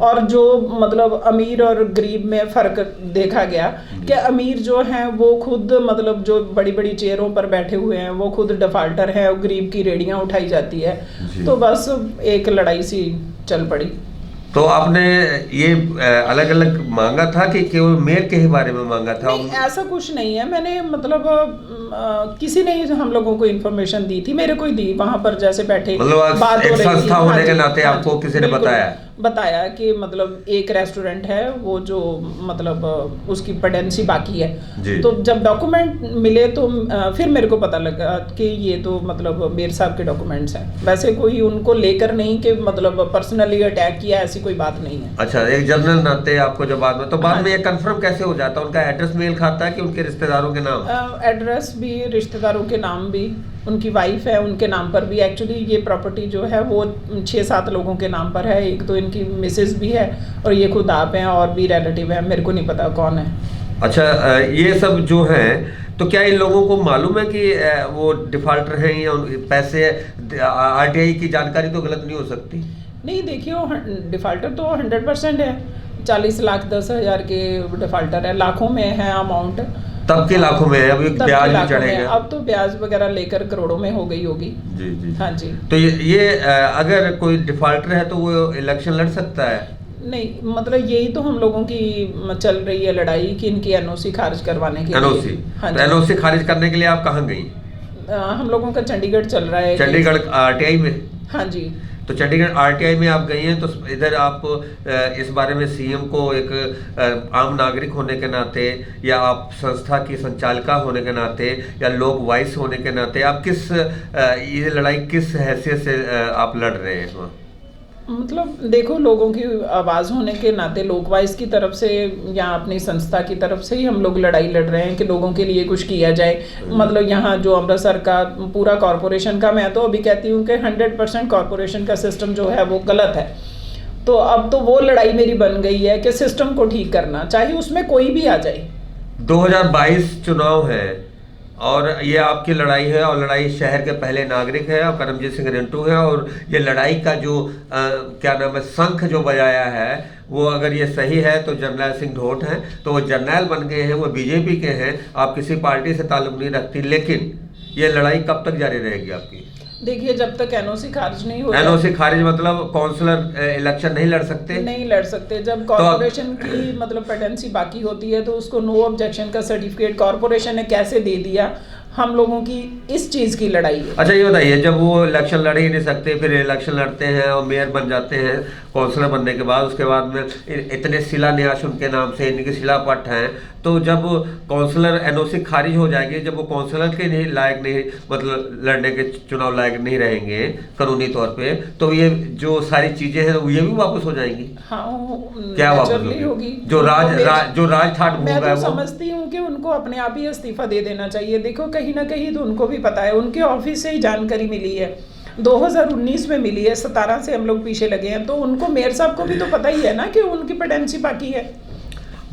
और जो मतलब अमीर और गरीब में फ़र्क देखा गया कि अमीर जो हैं वो खुद मतलब जो बड़ी बड़ी चेयरों पर बैठे हुए हैं वो खुद डिफ़ॉल्टर हैं, और गरीब की रेडियाँ उठाई जाती है। तो बस एक लड़ाई सी चल पड़ी। तो आपने ये अलग अलग मांगा था कि केवल मेयर के ही बारे में मांगा था? नहीं, ऐसा कुछ नहीं है। मैंने मतलब किसी ने हम लोगों को इन्फॉर्मेशन दी थी, मेरे को ही दी, वहाँ पर जैसे बैठे मतलब बात हो रही थी। संस्था होने के नाते आपको किसी ने बताया कि मतलब एक रेस्टोरेंट है वो जो मतलब उसकी पेडेंसी बाकी है। तो जब डॉक्यूमेंट मिले तो फिर मेरे को पता लगा कि ये तो मतलब मेयर साहब के डॉक्यूमेंट्स हैं। वैसे कोई उनको लेकर नहीं कि मतलब पर्सनली अटैक किया, ऐसी कोई बात नहीं है। अच्छा, एक जनरल नाते आपको जब बाद में, तो बाद में ये कंफर्म कैसे हो जाता है? उनका एड्रेस मेल खाता है कि उनके रिश्तेदारों के नाम? एड्रेस भी, रिश्तेदारों के नाम भी, उनकी वाइफ है, उनके नाम पर भी एक्चुअली ये प्रॉपर्टी जो है वो 6-7 लोगों के नाम पर है। एक तो इनकी मिसेस भी है और ये खुद आप हैं और भी रिलेटिव है, मेरे को नहीं पता कौन है। अच्छा, ये सब जो है तो क्या इन लोगों को मालूम है कि वो डिफॉल्टर हैं या पैसे, आरटीआई की जानकारी तो गलत नहीं हो सकती? नहीं, देखिए वो डिफ़ाल्टर तो 100% है, 40 लाख 10,000 के डिफ़ाल्टर है, लाखों में है अमाउंट। तब के लाखों में है, अभी ब्याज भी चढ़ेगा। अब तो ब्याज वगैरह लेकर करोड़ों में हो गई होगी। जी जी। हाँ जी। तो ये अगर कोई डिफॉल्टर है तो वो इलेक्शन लड़ सकता है? नहीं, मतलब यही तो हम लोगों की चल रही है लड़ाई कि इनकी एनओसी खारिज करवाने के एनओसी? लिए। हाँ तो जी। एनओसी खारिज करने के लिए आप कहाँ गई? हम लोगों का चंडीगढ़ चल रहा है। चंडीगढ़ आरटीआई में? हाँ जी। तो चंडीगढ़ आरटीआई में आप गई हैं, तो इधर आप इस बारे में सीएम को एक आम नागरिक होने के नाते या आप संस्था की संचालिका होने के नाते या लोक वॉइस होने के नाते आप ये लड़ाई किस हैसियत से आप लड़ रहे हैं? मतलब देखो, लोगों की आवाज़ होने के नाते लोकवाइज की तरफ से या अपनी संस्था की तरफ से ही हम लोग लड़ाई लड़ रहे हैं कि लोगों के लिए कुछ किया जाए। मतलब यहाँ जो अमृतसर का पूरा कॉरपोरेशन का, मैं तो अभी कहती हूँ कि 100% कॉरपोरेशन का सिस्टम जो है वो गलत है। तो अब तो वो लड़ाई मेरी बन गई है कि सिस्टम को ठीक करना, चाहे उसमें कोई भी आ जाए। 2022 चुनाव है और ये आपकी लड़ाई है, और लड़ाई शहर के पहले नागरिक है और करमजीत सिंह रिंटू है, और ये लड़ाई का जो क्या नाम है, शंख जो बजाया है वो अगर ये सही है तो जरनैल सिंह ढोट हैं, तो वो जरनैल बन गए हैं, वो बीजेपी के हैं, आप किसी पार्टी से ताल्लुक नहीं रखती। लेकिन ये लड़ाई कब तक जारी रहेगी आपकी? देखिए, जब तक एनओसी खारिज नहीं हो, एनओसी खारिज मतलब काउंसलर इलेक्शन नहीं लड़ सकते? नहीं लड़ सकते। जब कॉर्पोरेशन की मतलब पेटेंसी बाकी होती है तो उसको नो ऑब्जेक्शन का सर्टिफिकेट कॉर्पोरेशन ने कैसे दे दिया, हम लोगों की इस चीज़ की लड़ाई है। अच्छा, ये बताइए, जब वो इलेक्शन लड़ ही नहीं सकते, फिर इलेक्शन लड़ते हैं और मेयर बन जाते हैं काउंसलर बनने के बाद, उसके बाद में इतने शिलान्यास उनके नाम से, इनके शिलापट हैं, तो जब काउंसलर एनओसी खारिज हो जाएगी, जब वो काउंसलर के नहीं लायक नहीं, मतलब लड़ने के चुनाव लायक नहीं रहेंगे कानूनी तौर पे, तो ये जो सारी चीजें हैं ये भी वापस हो जाएंगी? हाँ, क्या वापस होगी? जो राज ठाट मैं होगा, तो समझती हूँ कि उनको अपने आप ही इस्तीफा दे देना चाहिए। देखो, कहीं ना कहीं तो उनको भी पता है, उनके ऑफिस से ही जानकारी मिली है, 2019 में मिली है, 17 से हम लोग पीछे लगे हैं, तो उनको मेयर साहब को भी तो पता ही है ना कि उनकी पेटेंसी बाकी है।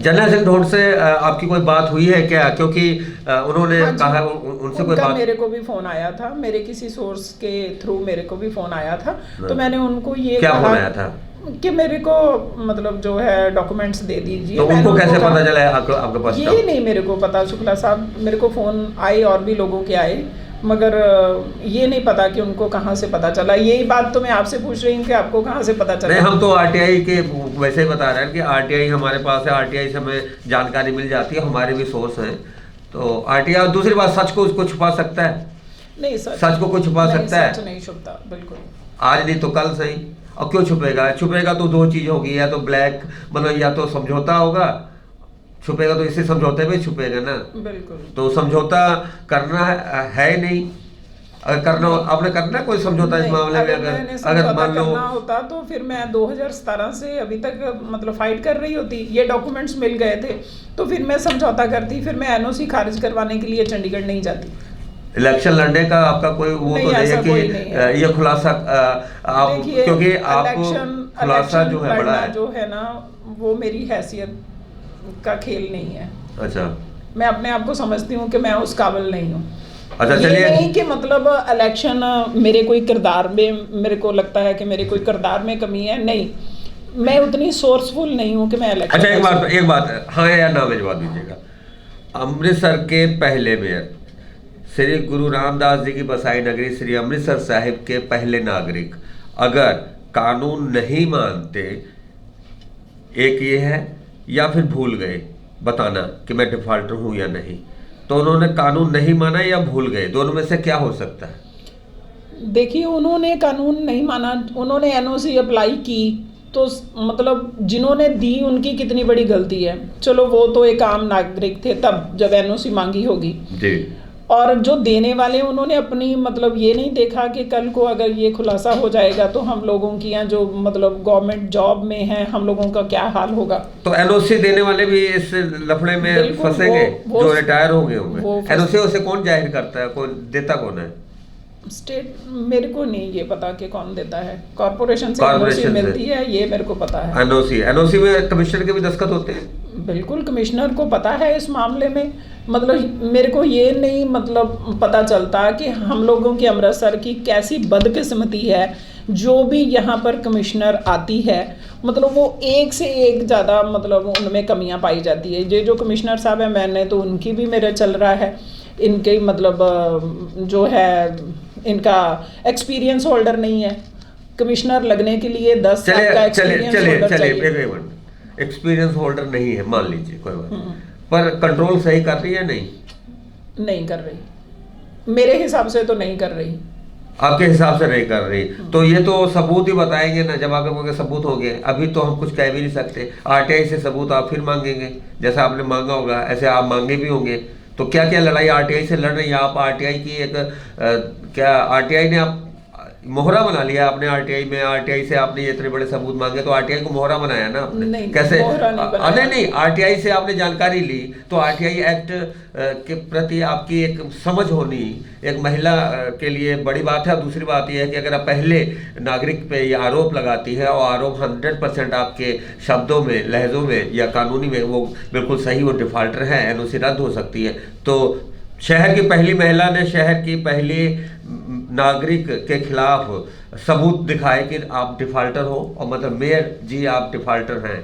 जरनैल सिंह ढोट से आपकी कोई बात हुई है क्या? क्योंकि उन्होंने कहा उनसे कोई बात? मेरे को भी फोन आया था, मेरे किसी सोर्स के थ्रू मेरे को भी फोन आया था, तो मैंने उनको ये क्या कहा फोन आया था कि मेरे को मतलब जो है डॉक्यूमेंट्स दे दीजिए। तो उनको कैसे पता चला आपके पास? ये नहीं मेरे को पता, शुक्ला साहब, मेरे को फोन आए और भी लोगों के आए, मगर ये नहीं पता कि उनको कहाँ से पता चला। यही बात तो मैं आपसे पूछ रही हूँ कि आपको कहाँ से पता चला? नहीं, हम तो आरटीआई के वैसे ही बता रहे हैं कि आरटीआई हमारे पास है, आरटीआई से हमें जानकारी मिल जाती है, हमारे भी सोर्स हैं। तो आरटीआई, दूसरी बात, सच को उसको छुपा सकता है? नहीं, सच को कुछ छुपा सकता है? सच नहीं छुपता, बिल्कुल। आज नहीं तो कल सही। और क्यों छुपेगा? छुपेगा तो दो चीज होगी, या तो ब्लैक मतलब या तो समझौता होगा, छुपेगा तो इसी समझौते में छुपेगा ना। बिल्कुल। तो समझौता करना है नहीं, अगर करना आपने करना कोई समझौता इस मामले में? अगर मान लो करना होता तो फिर मैं 2017 से अभी तक मतलब फाइट कर रही होती, ये डॉक्यूमेंट्स मिल गए थे तो फिर मैं समझौता करती, फिर मैं एनओसी खारिज करवाने के लिए चंडीगढ़ नहीं जाती। इलेक्शन लड़ने का आपका कोई वो तो नहीं है कि ये खुलासा आप, क्योंकि आप खुलासा जो है बड़ा है, जो है ना, वो मेरी हैसियत का खेल नहीं है। अच्छा, मैं अपने आप को समझती हूँ कि मैं उस काबिल नहीं हूँ। अच्छा, चलिए, नहीं कि मतलब इलेक्शन मेरे कोई किरदार में, मेरे को लगता है कि मेरे कोई किरदार में कमी है, नहीं, मैं उतनी सोर्सफुल नहीं हूँ कि मैं इलेक्शन। अच्छा, एक बात हाँ या ना में जवाब दीजिएगा। अमृतसर के पहले मेयर श्री गुरु रामदास जी की बसाई नगरी श्री अमृतसर साहिब के पहले नागरिक अगर कानून नहीं मानते, एक ये है, या फिर भूल गए बताना कि मैं डिफॉल्टर हूं या नहीं, तो उन्होंने कानून नहीं माना या भूल गए, दोनों में से क्या हो सकता है? देखिए, उन्होंने कानून नहीं माना, उन्होंने एनओसी अप्लाई की, तो मतलब जिन्होंने दी उनकी कितनी बड़ी गलती है। चलो, वो तो एक आम नागरिक थे तब जब एनओसी मांगी होगी जी, और जो देने वाले उन्होंने अपनी मतलब ये नहीं देखा कि कल को अगर ये खुलासा हो जाएगा तो हम लोगों की यहाँ जो मतलब गवर्नमेंट जॉब में हैं हम लोगों का क्या हाल होगा। तो एनओसी देने वाले भी इस लफड़े में फंसेंगे, जो रिटायर हो गए होंगे। एनओसी उसे कौन जाहिर करता है, कौन देता कौन है? स्टेट मेरे को नहीं ये पता कि कौन देता है, कॉर्पोरेशन से कॉर्पोरेशन एनओसी से। मिलती है, ये मेरे को पता है। एनओसी में कमिश्नर के भी दस्तखत होते हैं? बिल्कुल, कमिश्नर को पता है इस मामले में। मतलब मेरे को ये नहीं मतलब पता चलता कि हम लोगों की अमृतसर की कैसी बदकिस्मती है, जो भी यहाँ पर कमिश्नर आती है मतलब वो एक से एक ज़्यादा मतलब उनमें कमियां पाई जाती है। ये जो कमिश्नर साहब है, मैंने तो उनकी भी मेरे चल रहा है, इनके मतलब जो है इनका एक्सपीरियंस होल्डर नहीं है। कमिश्नर लगने के लिए 10 साल का एक्सपीरियंस होल्डर चाहिए। एक्सपीरियंस होल्डर नहीं है मान लीजिए, कोई बात, पर कंट्रोल सही कर रही है? नहीं कर रही, मेरे हिसाब से तो नहीं कर रही। आपके हिसाब से नहीं कर रही, तो ये तो सबूत ही बताएंगे ना, जब आपके पास सबूत होंगे। अभी तो हम कुछ कह भी नहीं सकते। आरटीआई से सबूत आप फिर मांगेंगे, जैसा आपने मांगा होगा ऐसे आप मांगे भी होंगे। तो क्या क्या लड़ाई आरटीआई से लड़ रही है आप? आरटीआई की एक क्या आरटीआई ने आप मोहरा बना लिया आपने? आरटीआई में आरटीआई से आपने ये इतने बड़े सबूत मांगे तो आरटीआई को मोहरा बनाया ना आपने? नहीं, कैसे? मोहरा नहीं बनाया। नहीं, आरटीआई से आपने जानकारी ली तो आरटीआई एक्ट के प्रति आपकी एक समझ होनी एक महिला के लिए बड़ी बात है। और दूसरी बात यह है कि अगर आप पहले नागरिक पे ये आरोप लगाती है और आरोप 100% आपके शब्दों में, लहजों में या कानूनी में वो बिल्कुल सही, वो डिफाल्टर है, एनओसी रद्द हो सकती है। तो शहर की पहली महिला ने शहर की पहली नागरिक के खिलाफ सबूत दिखाए कि आप डिफाल्टर हो, और मतलब मेयर जी आप डिफाल्टर हैं।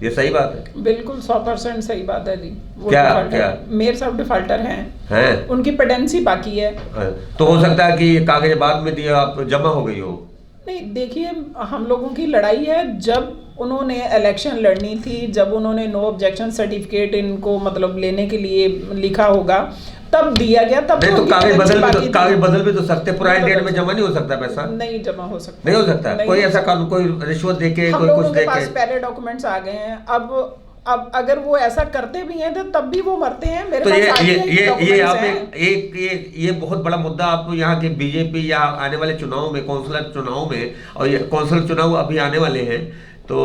ये सही बात है? बिल्कुल 100% सही बात है जी। वो क्या डिफाल्टर क्या मेयर साहब डिफाल्टर हैं, उनकी पेडेंसी बाकी है। तो हो सकता है कि ये कागज बाद में दिया आप जमा हो गई हो। नहीं, देखिए हम लोगों की लड़ाई है जब उन्होंने इलेक्शन लड़नी थी, जब उन्होंने नो ऑब्जेक्शन सर्टिफिकेट इनको मतलब लेने के लिए लिखा होगा तब दिया गया। तब नहीं तो उनकी कागज पेडेंसी बाकी थी। बदल भी तो सकते, पुराने डेट में जमा नहीं हो सकता पैसा? नहीं जमा हो सकता, नहीं हो सकता। नहीं कोई हो ऐसा कानून, कोई रिश्वत देके, हम कोई कुछ लोगों के पास देके? पहले डॉक्यूमेंट्स आ गए हैं। अब अगर वो ऐसा करते भी हैं तो तब भी वो मरते हैं। मेरे तो पास ये documents आप एक ये बहुत बड़ा मुद्दा आप यहाँ के बीजेपी या आने वाले चुनाव में, कौंसलर चुनाव में, और ये कौंसलर चुनाव अभी आने वाले हैं, तो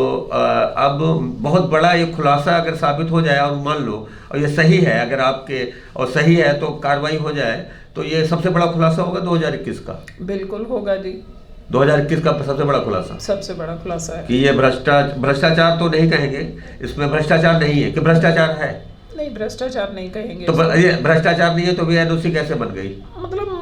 अब बहुत बड़ा ये खुलासा अगर साबित हो जाए और मान लो और ये सही है, अगर आपके और सही है तो कार्रवाई हो जाए, तो ये सबसे बड़ा खुलासा होगा 2021 का। बिल्कुल होगा जी, 2021 का सबसे बड़ा खुलासा, सबसे बड़ा खुलासा है कि ये भ्रष्टाचार तो नहीं कहेंगे, इसमें भ्रष्टाचार नहीं है, कि भ्रष्टाचार है? नहीं, भ्रष्टाचार नहीं कहेंगे। तो ये भ्रष्टाचार नहीं है तो भी एनओसी कैसे बन गई?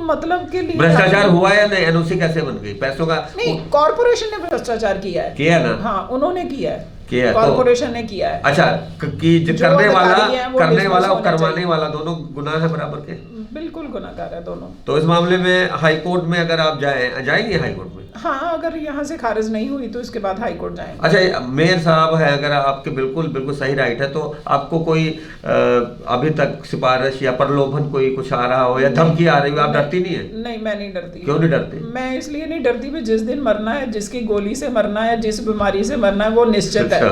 मतलब के लिए भ्रष्टाचार हुआ या नहीं? एनओसी कैसे बन गई? पैसों का नहीं, कॉर्पोरेशन ने भ्रष्टाचार किया है। किया ना? हाँ, उन्होंने किया है, किया तो- कॉर्पोरेशन ने किया है। अच्छा, कि जो करने वाला अधिकारी हैं, वो और dismiss करवाने होने वाला दोनों गुनाह है बराबर के? बिल्कुल गुनाहगार है दोनों। तो इस मामले में हाई कोर्ट में अगर आप जाएंगे हाई कोर्ट में? हाँ, अगर यहाँ से खारिज नहीं हुई तो इसके बाद हाई कोर्ट जाएंगे। अच्छा, मेयर साहब है, अगर आपके बिल्कुल सही राइट है, तो आपको कोई अभी तक सिफारिश या प्रलोभन कोई कुछ आ रहा हो या धमकी आ रही हो, आप डरती नहीं है? नहीं, मैं नहीं डरती। क्यों नहीं डरती? मैं इसलिए नहीं डरती भी जिस दिन मरना है, जिसकी गोली से मरना है, जिस बीमारी से मरना है, वो निश्चित है।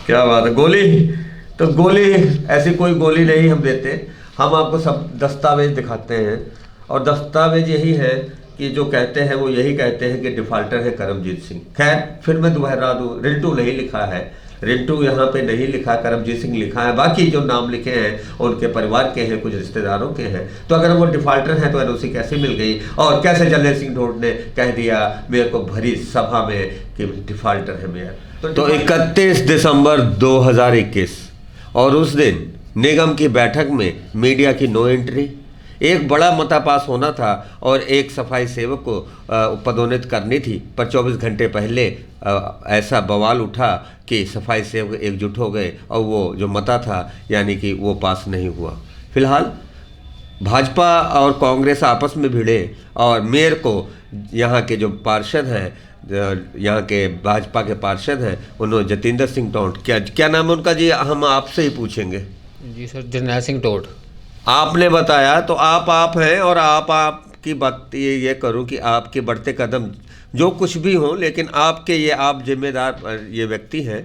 क्या बात है। गोली ऐसी कोई गोली नहीं हम देते, हम आपको सब दस्तावेज दिखाते हैं, और दस्तावेज यही है कि जो कहते हैं वो यही कहते हैं कि डिफाल्टर है करमजीत सिंह। खैर, फिर मैं दोहरा दूं, रिंटू नहीं लिखा है, रिंटू यहाँ पे नहीं लिखा, करमजीत सिंह लिखा है। बाकी जो नाम लिखे हैं उनके परिवार के हैं, कुछ रिश्तेदारों के हैं। तो अगर वो डिफाल्टर हैं तो एनओसी कैसे मिल गई, और कैसे जर्नैल सिंह ढोट ने कह दिया मेयर को भरी सभा में कि डिफाल्टर है मेयर? तो 31 दिसंबर 2021 और उस दिन निगम की बैठक में मीडिया की नो एंट्री, एक बड़ा मता पास होना था और एक सफाई सेवक को पदोन्नत करनी थी, पर 24 घंटे पहले ऐसा बवाल उठा कि सफाई सेवक एकजुट हो गए और वो जो मता था यानी कि वो पास नहीं हुआ। फिलहाल भाजपा और कांग्रेस आपस में भिड़े और मेयर को यहाँ के जो पार्षद हैं, यहाँ के भाजपा के पार्षद हैं, उन्होंने जतिंदर सिंह टोंट, क्या नाम है उनका जी, हम आपसे ही पूछेंगे। जी सर, जर्नैल सिंह टोट। आपने बताया तो आप हैं, और आपकी बात ये करूं कि आपके बढ़ते कदम जो कुछ भी हों, लेकिन आप जिम्मेदार ये व्यक्ति हैं,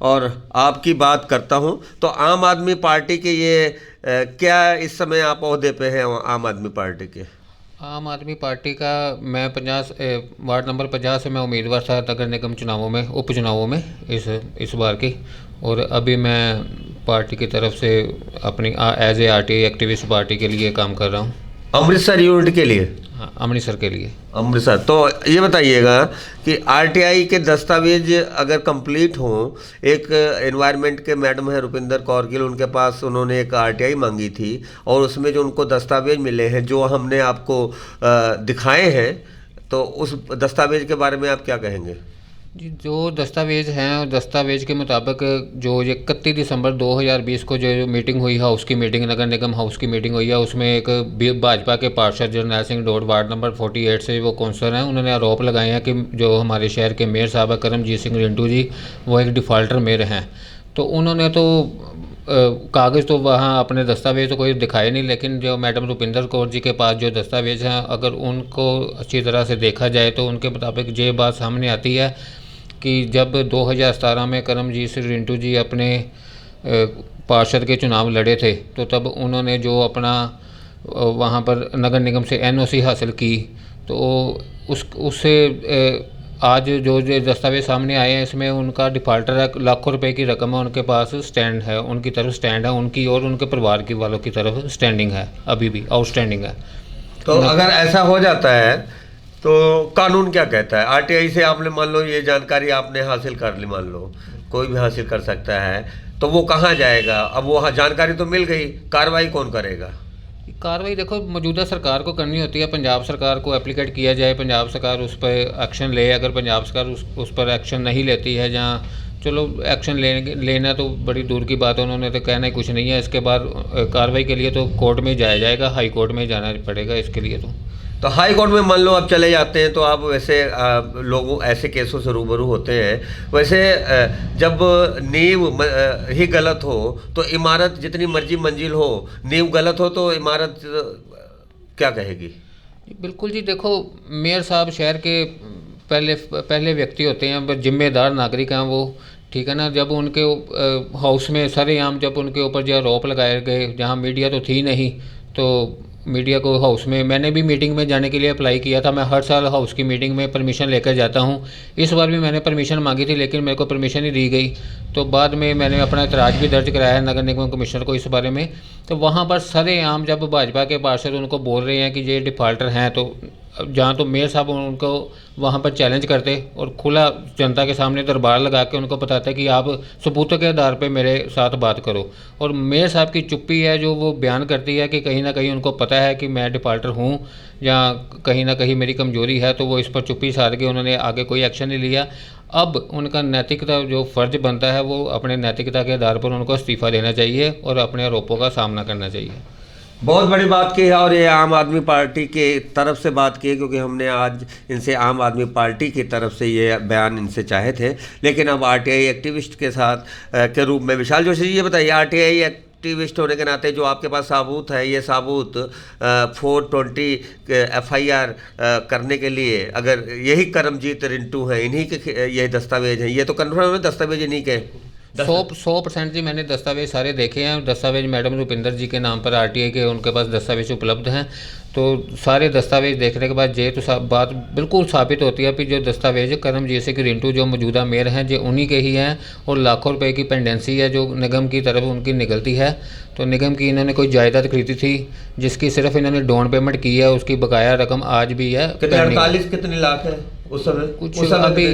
और आपकी बात करता हूं तो आम आदमी पार्टी के ये क्या इस समय आप ओहदे पे हैं आम आदमी पार्टी के? आम आदमी पार्टी का मैं वार्ड नंबर 50 से मैं उम्मीदवार था नगर निगम चुनावों में, उपचुनावों में इस बार की, और अभी मैं पार्टी की तरफ से अपनी as a RTI activist party के लिए काम कर रहा हूँ। अमृतसर यूनिट के लिए? हाँ, अमृतसर के लिए। अमृतसर। तो ये बताइएगा कि आरटीआई के दस्तावेज अगर कंप्लीट हों, एक एनवायरनमेंट के मैडम है रुपिंदर कौर गिल, उनके पास उन्होंने एक आरटीआई मांगी थी और उसमें जो उनको दस्तावेज मिले हैं जो हमने आपको दिखाए हैं, तो उस दस्तावेज के बारे में आप क्या कहेंगे? जी, जो दस्तावेज हैं, दस्तावेज के मुताबिक जो 31 दिसंबर 2020 को जो मीटिंग हुई, हाउस की मीटिंग, नगर निगम हाउस की मीटिंग हुई है, उसमें एक भाजपा के पार्षद जरनैल सिंह डोड वार्ड नंबर 48 से वो काउंसलर हैं, उन्होंने आरोप लगाए हैं कि जो हमारे शहर के मेयर साहब है करमजीत सिंह रिंटू जी, वो एक डिफ़ाल्टर मेयर हैं। तो उन्होंने तो कागज़ तो वहाँ अपने दस्तावेज तो कोई दिखाए नहीं, लेकिन जो मैडम रुपिंदर कौर जी के पास जो दस्तावेज हैं, अगर उनको अच्छी तरह से देखा जाए तो उनके मुताबिक ये बात सामने आती है कि जब 2017 में करमजीत सिंह रिंटू जी अपने पार्षद के चुनाव लड़े थे, तो तब उन्होंने जो अपना वहाँ पर नगर निगम से एनओसी हासिल की, तो उससे आज जो दस्तावेज सामने आए हैं, इसमें उनका डिफ़ाल्टर है, लाखों रुपए की रकम है उनके पास, स्टैंड है, उनकी तरफ स्टैंड है, उनकी और उनके परिवार की वालों की तरफ स्टैंडिंग है, अभी भी आउटस्टैंडिंग है। तो अगर ऐसा हो जाता है तो कानून क्या कहता है? आरटीआई से आपने मान लो ये जानकारी आपने हासिल कर ली, मान लो कोई भी हासिल कर सकता है, तो वो कहाँ जाएगा? अब वो जानकारी तो मिल गई, कार्रवाई कौन करेगा? कार्रवाई देखो मौजूदा सरकार को करनी होती है, पंजाब सरकार को एप्लीकेट किया जाए, पंजाब सरकार उस पर एक्शन ले। अगर पंजाब सरकार उस पर एक्शन नहीं लेती है, जहाँ चलो एक्शन लेना तो बड़ी दूर की बात है, उन्होंने तो कहना ही कुछ नहीं है। इसके बाद कार्रवाई के लिए तो कोर्ट में जाया जाएगा, हाई कोर्ट में जाना पड़ेगा इसके लिए। तो हाई कोर्ट में मान लो आप चले जाते हैं, तो आप वैसे लोगों ऐसे केसों से रूबरू होते हैं। वैसे जब नींव ही गलत हो तो इमारत जितनी मर्जी मंजिल हो, नींव गलत हो तो इमारत क्या कहेगी? बिल्कुल जी, देखो मेयर साहब शहर के पहले व्यक्ति होते हैं, जिम्मेदार नागरिक हैं वो, ठीक है ना। जब उनके हाउस में सरेआम जब उनके ऊपर जो आरोप लगाए गए, जहाँ मीडिया तो थी नहीं, तो मीडिया को हाउस में, मैंने भी मीटिंग में जाने के लिए अप्लाई किया था। मैं हर साल हाउस की मीटिंग में परमिशन लेकर जाता हूँ। इस बार भी मैंने परमिशन मांगी थी, लेकिन मेरे को परमिशन ही दी गई। तो बाद में मैंने अपना इतराज भी दर्ज कराया है नगर निगम कमिश्नर को इस बारे में। तो वहाँ पर सरेआम जब भाजपा के पार्षद उनको बोल रहे हैं कि ये डिफ़ाल्टर हैं, तो जहाँ तो मेयर साहब उनको वहाँ पर चैलेंज करते और खुला जनता के सामने दरबार लगा के उनको बताते कि आप सबूतों के आधार पे मेरे साथ बात करो। और मेयर साहब की चुप्पी है जो वो बयान करती है कि कहीं ना कहीं उनको पता है कि मैं डिफ़ाल्टर हूँ या कहीं ना कहीं मेरी कमजोरी है, तो वो इस पर चुप्पी साध के उन्होंने आगे कोई एक्शन नहीं लिया। अब उनका नैतिकता जो फ़र्ज बनता है, वो अपने नैतिकता के आधार पर उनको इस्तीफ़ा देना चाहिए और अपने आरोपों का सामना करना चाहिए। बहुत बड़ी बात की है, और ये आम आदमी पार्टी के तरफ से बात की है, क्योंकि हमने आज इनसे आम आदमी पार्टी की तरफ से ये बयान इनसे चाहे थे। लेकिन अब आरटीआई एक्टिविस्ट के साथ के रूप में विशाल जोशी जी, ये बताइए, आरटीआई एक्टिविस्ट होने के नाते जो आपके पास साबूत है, ये साबूत 420 FIR करने के लिए, अगर यही करमजीत रिंटू हैं, इन्हीं के ये दस्तावेज हैं, ये तो कन्फर्म है दस्तावेज इन्हीं के 100% जी, मैंने दस्तावेज सारे देखे हैं। दस्तावेज मैडम रुपिंदर जी के नाम पर आरटीआई के उनके पास दस्तावेज उपलब्ध हैं। तो सारे दस्तावेज देखने के बाद ये तो बात बिल्कुल साबित होती है कि जो दस्तावेज करमजीत सिंह रिंटू जो मौजूदा मेयर हैं, जो उन्हीं के ही हैं, और लाखों रुपए की पेंडेंसी है जो निगम की तरफ उनकी निकलती है। तो निगम की इन्होंने कोई जायदाद खरीदी थी जिसकी सिर्फ इन्होंने डाउन पेमेंट की है, उसकी बकाया रकम आज भी है। कितने लाख है उस समय? कुछ अभी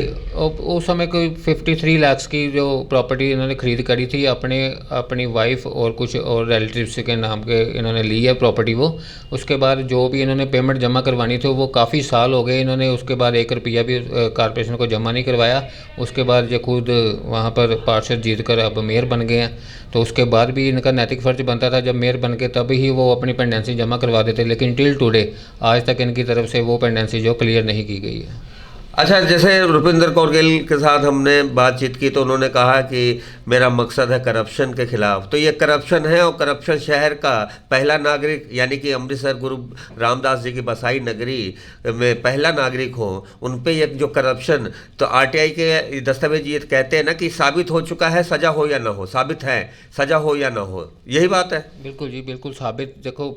उस समय कोई 53 लाख की जो प्रॉपर्टी इन्होंने खरीद करी थी अपनी वाइफ और कुछ और रिलेटिव्स के नाम के इन्होंने ली है प्रॉपर्टी वो। उसके बाद जो भी इन्होंने पेमेंट जमा करवानी थी वो काफ़ी साल हो गए, इन्होंने उसके बाद 1 रुपया भी कारपोरेशन को जमा नहीं करवाया। उसके बाद ये खुद वहाँ पर पार्षद जीत कर अब मेयर बन गए हैं। तो उसके बाद भी इनका नैतिक फ़र्ज बनता था जब मेयर बन के तभी ही वो अपनी पेंडेंसी जमा करवा देते, लेकिन टिल टुडे आज तक इनकी तरफ से वो पेंडेंसी जो क्लियर नहीं की गई है। अच्छा, जैसे रुपिंदर कौर गिल के साथ हमने बातचीत की तो उन्होंने कहा कि मेरा मकसद है करप्शन के खिलाफ। तो ये करप्शन है, और करप्शन शहर का पहला नागरिक यानी कि अमृतसर गुरु रामदास जी की बसाई नगरी में पहला नागरिक हो, उन पे ये जो करप्शन, तो आरटीआई के दस्तावेज ये कहते हैं ना कि साबित हो चुका है, सजा हो या ना हो, साबित है सजा हो या ना हो, यही बात है। बिल्कुल जी, बिल्कुल साबित। देखो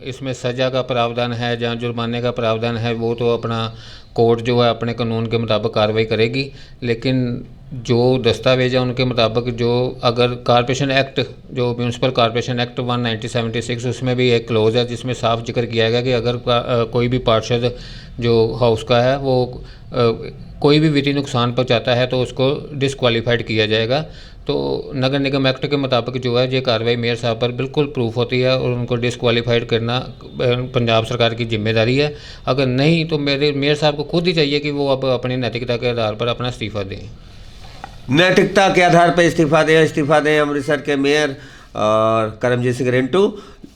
इसमें सजा का प्रावधान है, जहाँ जुर्माने का प्रावधान है, वो तो अपना कोर्ट जो है अपने कानून के मुताबिक कार्रवाई करेगी। लेकिन जो दस्तावेज है उनके मुताबिक, जो अगर कॉरपोरेशन एक्ट, जो म्यूनसिपल कॉरपोरेशन एक्ट 1976, उसमें भी एक क्लोज है जिसमें साफ जिक्र किया गया कि अगर कोई भी पार्षद जो हाउस का है वो कोई भी वित्तीय नुकसान पहुंचाता है तो उसको डिसक्वालीफाइड किया जाएगा। तो नगर निगम एक्ट के मुताबिक जो है ये कार्रवाई मेयर साहब पर बिल्कुल प्रूफ होती है और उनको डिसक्वालीफाइड करना पंजाब सरकार की जिम्मेदारी है। अगर नहीं तो मेयर साहब को खुद ही चाहिए कि वो अब अपनी नैतिकता के आधार पर अपना इस्तीफ़ा दें। नैतिकता के आधार पर इस्तीफा दें अमृतसर के मेयर और करमजीत सिंह रिंटू।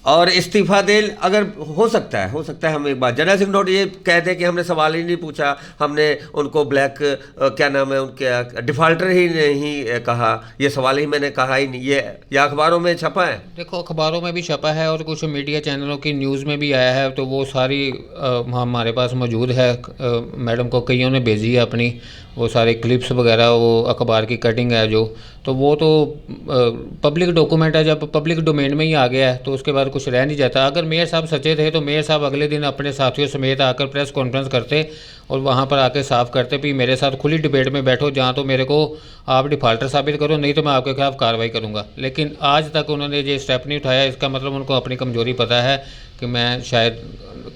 और इस्तीफा दे, अगर हो सकता है हम एक बात जनरल सिंह नोट ये कहते हैं कि हमने सवाल ही नहीं पूछा, हमने उनको ब्लैक क्या नाम है उनके डिफाल्टर ही नहीं कहा, ये सवाल ही मैंने कहा ही नहीं, ये अखबारों में छपा है। देखो अखबारों में भी छपा है और कुछ मीडिया चैनलों की न्यूज़ में भी आया है, तो वो सारी हमारे पास मौजूद है। मैडम को कईयों ने भेजी है अपनी वो सारे क्लिप्स वगैरह, वो अखबार की कटिंग है जो, तो वो तो पब्लिक डॉक्यूमेंट है। जब पब्लिक डोमेन में ही आ गया है तो उसके बाद कुछ रह नहीं जाता। अगर मेयर साहब सच्चे थे तो मेयर साहब अगले दिन अपने साथियों समेत आकर प्रेस कॉन्फ्रेंस करते और वहाँ पर आके साफ करते भी मेरे साथ खुली डिबेट में बैठो, जहाँ तो मेरे को आप डिफ़ाल्टर साबित करो, नहीं तो मैं आपके खिलाफ कार्रवाई करूँगा। लेकिन आज तक उन्होंने ये स्टेप नहीं उठाया। इसका मतलब उनको अपनी कमजोरी पता है कि मैं शायद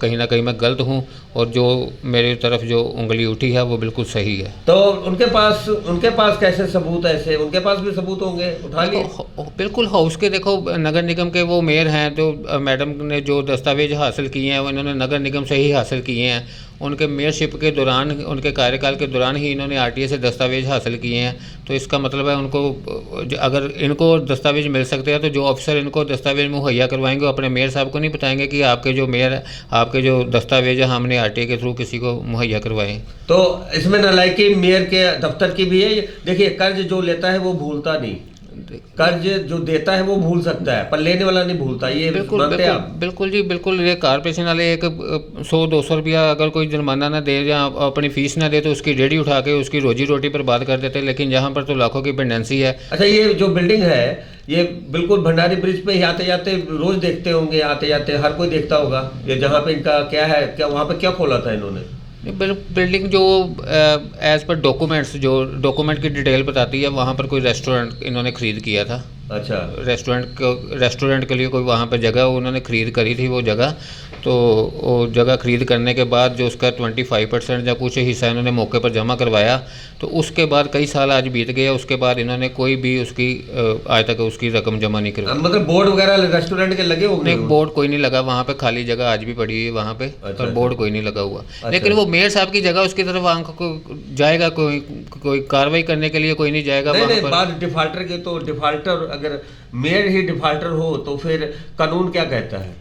कहीं ना कहीं मैं गलत हूँ और जो मेरी तरफ जो उंगली उठी है वो बिल्कुल सही है। तो उनके पास कैसे सबूत, ऐसे उनके पास भी सबूत होंगे, उठा लिए? बिल्कुल हाउस के, देखो नगर निगम के वो मेयर हैं, तो मैडम ने जो दस्तावेज हासिल किए हैं वो इन्होंने नगर निगम से ही हासिल किए हैं। उनके मेयरशिप के दौरान, उनके कार्यकाल के दौरान ही इन्होंने आरटीए से दस्तावेज हासिल किए हैं। तो इसका मतलब है उनको, अगर इनको दस्तावेज मिल सकते हैं तो जो ऑफिसर इनको दस्तावेज मुहैया करवाएंगे अपने मेयर साहब को नहीं बताएंगे कि आपके जो मेयर है, आपके जो दस्तावेज है हमने आरटीए के थ्रू किसी को मुहैया करवाएं। तो इसमें नालायकी मेयर के दफ्तर की भी है। देखिए कर्ज जो लेता है वो भूलता नहीं, कर्ज जो देता है वो भूल सकता है पर लेने वाला नहीं भूलता, ये मानते हैं आप? बिल्कुल जी बिल्कुल। ये कारपोरेशन वाले एक 100-200 रुपया अगर कोई जुर्माना ना दे या अपनी फीस ना दे तो उसकी रेडी उठा के उसकी रोजी रोटी पर बात कर देते हैं। लेकिन यहाँ पर तो लाखों की पेंडेंसी है। अच्छा, ये जो बिल्डिंग है ये बिल्कुल भंडारी ब्रिज पे आते जाते रोज देखते होंगे, आते जाते हर कोई देखता होगा ये, जहाँ पे इनका क्या है, क्या वहाँ पे क्या खोला था इन्होंने? बिल्डिंग जो एज पर डॉक्यूमेंट्स, जो डॉक्यूमेंट की डिटेल बताती है, वहाँ पर कोई रेस्टोरेंट इन्होंने ख़रीद किया था। अच्छा, रेस्टोरेंट के लिए कोई वहाँ पर जगह उन्होंने ख़रीद करी थी वो जगह। तो वो जगह ख़रीद करने के बाद जो उसका 25% या कुछ हिस्सा इन्होंने मौके पर जमा करवाया, तो उसके बाद कई साल आज बीत गए, उसके बाद इन्होंने कोई भी उसकी आज तक उसकी रकम जमा नहीं करवाई। मतलब बोर्ड वगैरह रेस्टोरेंट के लगे होंगे? नहीं, बोर्ड कोई नहीं लगा वहाँ पे, खाली जगह आज भी पड़ी है वहाँ पे। पर बोर्ड कोई नहीं लगा हुआ। लेकिन वो मेयर साहब की जगह, उसकी तरफ आंख को जाएगा कोई कार्रवाई करने के लिए कोई नहीं जाएगा। नहीं, बात डिफाल्टर की, तो डिफाल्टर अगर मेयर ही डिफाल्टर हो तो फिर कानून क्या कहता है?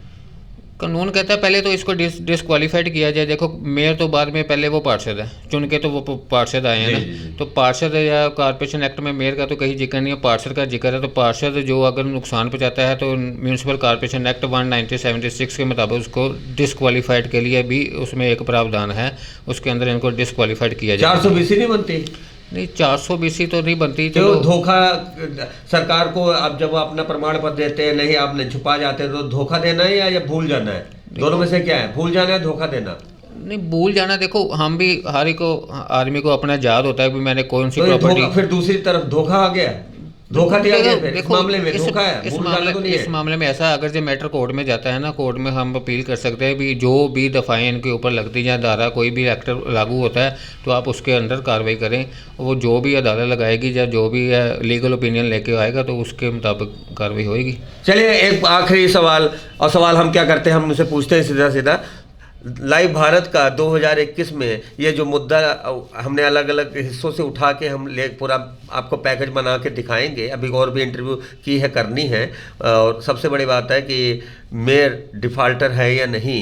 कानून कहता है पहले तो इसको डिसक्वालीफाइड किया जाए। देखो मेयर तो बाद में, पहले वो पार्षद है, चुन के तो वो पार्षद आए हैं ना। तो पार्षद या कॉर्पोरेशन एक्ट में मेयर का तो कहीं जिक्र नहीं है, पार्षद का जिक्र है। तो पार्षद जो अगर नुकसान पहुंचाता है तो म्यूनसिपल कॉर्पोरेशन एक्ट 1976 के मुताबिक उसको डिसक्वालीफाइड के लिए भी उसमें एक प्रावधान है, उसके अंदर इनको डिसक्वालीफाइड किया जाए। 420 नहीं बनती? नहीं, 420 तो नहीं बनती। तो धोखा सरकार को, आप जब अपना प्रमाण पत्र देते हैं, नहीं आपने छुपा जाते हैं, तो धोखा देना है या भूल जाना है? दोनों में से क्या है, भूल जाना है धोखा देना? नहीं, भूल जाना, देखो हम भी हर एक आदमी को अपना याद होता है कि मैंने कौन सी प्रॉपर्टी। फिर दूसरी तरफ धोखा आ गया, धोखा दिया गया। फिर इस मामले में धोखा है, इस मामले में ऐसा, अगर जो मैटर कोर्ट में जाता है ना, कोर्ट में हम अपील कर सकते हैं भी जो भी दफ़ाएं इनके ऊपर लगती हैं, धारा कोई भी एक्ट लागू होता है तो आप उसके अंदर कार्रवाई करें। वो जो भी अदालत लगाएगी या जो भी लीगल ओपिनियन लेके आएगा तो उसके मुताबिक कार्रवाई होगी। चलिए एक आखिरी सवाल, और सवाल हम क्या करते हैं, हम उनसे पूछते हैं सीधा सीधा। लाइव भारत का 2021 में ये जो मुद्दा हमने अलग अलग हिस्सों से उठा के हम पूरा आपको पैकेज बना के दिखाएंगे। अभी और भी इंटरव्यू की है, करनी है, और सबसे बड़ी बात है कि मेयर डिफाल्टर है या नहीं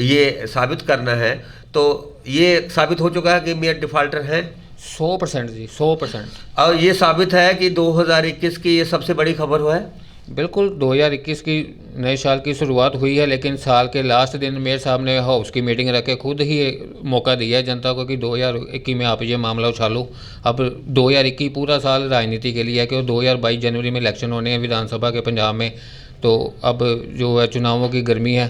ये साबित करना है। तो ये साबित हो चुका है कि मेयर डिफाल्टर हैं 100% जी, 100%। और ये साबित है कि 2021 की ये सबसे बड़ी खबर है। बिल्कुल 2021 की नए साल की शुरुआत हुई है, लेकिन साल के लास्ट दिन मेयर साहब ने हाउस की मीटिंग रख के खुद ही मौका दिया है जनता को कि 2021 में आप ये मामला उछालो। अब 2021 पूरा साल राजनीति के लिए है कि 2022 जनवरी में इलेक्शन होने हैं विधानसभा के पंजाब में। तो अब जो है चुनावों की गर्मी है,